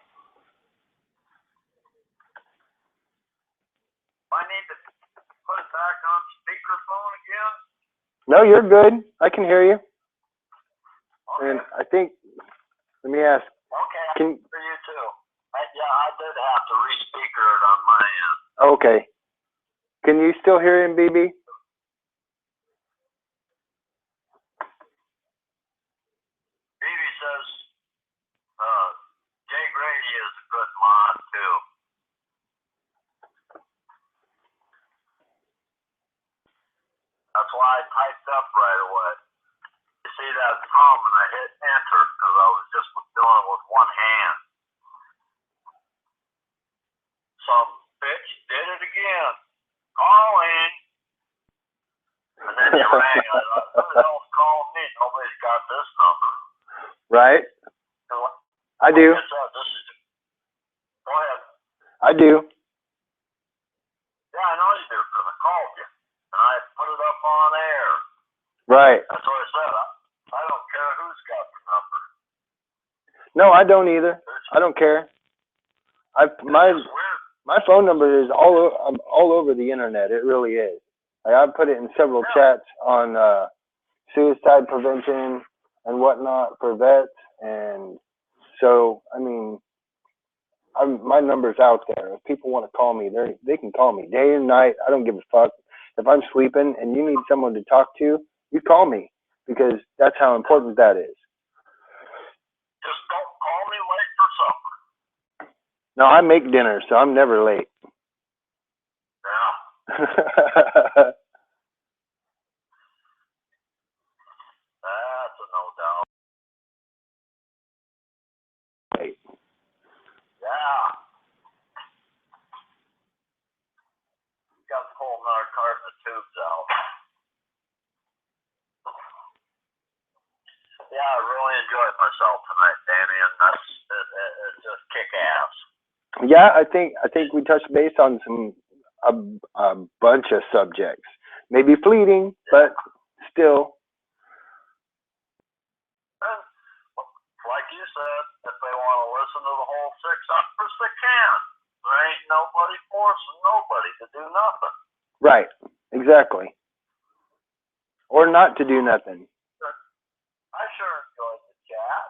I need to put it back on speakerphone again. No, you're good. I can hear you. Okay. And I think. Let me ask. Okay. Can. For you too. I did have to re-speaker it on my end. Okay. Can you still hear him, BB? BB says Jay Grady is a good mod too. That's why I typed up right away. You see that thumb and I hit enter because I was just doing it with one hand. Some bitch did it again. Calling. And then you rang. I thought, who the hell's calling me? Nobody's got this number. Right. So, I do. Go ahead. I do. Yeah, I know you do because I called you. And I put it up on air. Right. That's what I said. I don't care who's got the number. No, I don't either. I don't care. My phone number is all over the internet. It really is. Like, I put it in several chats on suicide prevention and whatnot for vets, and so I mean, my number's out there. If people want to call me, they can call me day and night. I don't give a fuck. If I'm sleeping and you need someone to talk to, you call me because that's how important that is. Just don't call me late for supper. No, I make dinner, so I'm never late. Yeah. That's a no doubt. Wait. Yeah. Got to pull another carton of tubes out. Yeah, I really enjoyed myself tonight, Danny, and it's just kick ass. Yeah, I think we touched base on a bunch of subjects. Maybe fleeting, but still. And, like you said, if they want to listen to the whole 6 hours, they can. There ain't nobody forcing nobody to do nothing. Right. Exactly. Or not to do nothing. I sure enjoyed the chat.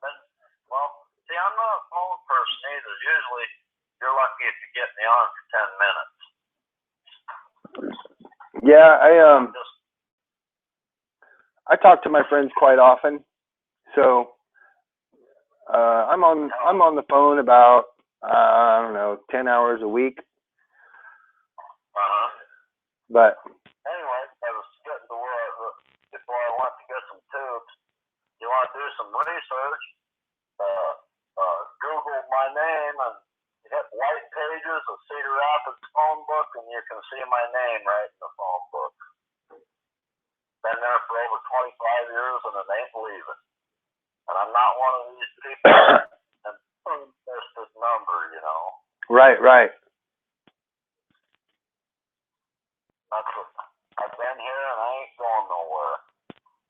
And, well, see, I'm not a phone person either. Usually, you're lucky if you get me on for 10 minutes. Yeah, I talk to my friends quite often, so I'm on the phone about I don't know 10 hours a week. But anyway, I was getting to where before I went to get some tubes. You want to do some research? Google my name and hit White Pages of Cedar Rapids phone book, and you can see my name right in the phone book. Been there for over 25 years, and it ain't leaving. And I'm not one of these people and miss this number, you know. Right. That's what, I've been here and I ain't going nowhere.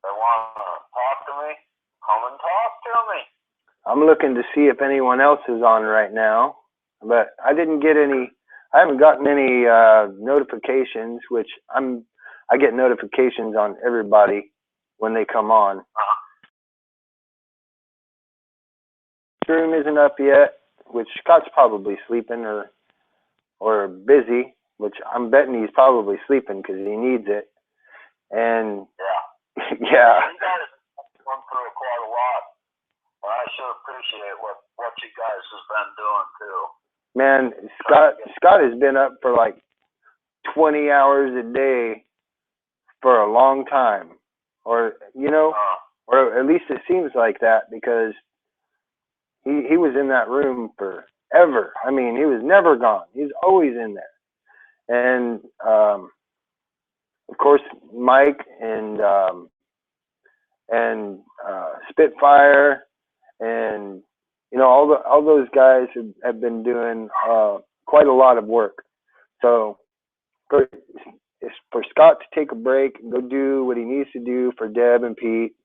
They want to talk to me, come and talk to me. I'm looking to see if anyone else is on right now, but I haven't gotten any notifications, which I I get notifications on everybody when they come on. Room isn't up yet, which Scott's probably sleeping or busy, which I'm betting he's probably sleeping because he needs it. And Yeah. yeah, You guys went through quite a lot. I sure appreciate what you guys have been doing too. man, Scott has been up for like 20 hours a day for a long time, or or at least it seems like that, because he was in that room forever. I mean, he was never gone. He's always in there. And of course, Mike and Spitfire, and all those guys have been doing quite a lot of work. So for Scott to take a break and go do what he needs to do for Deb and Pete,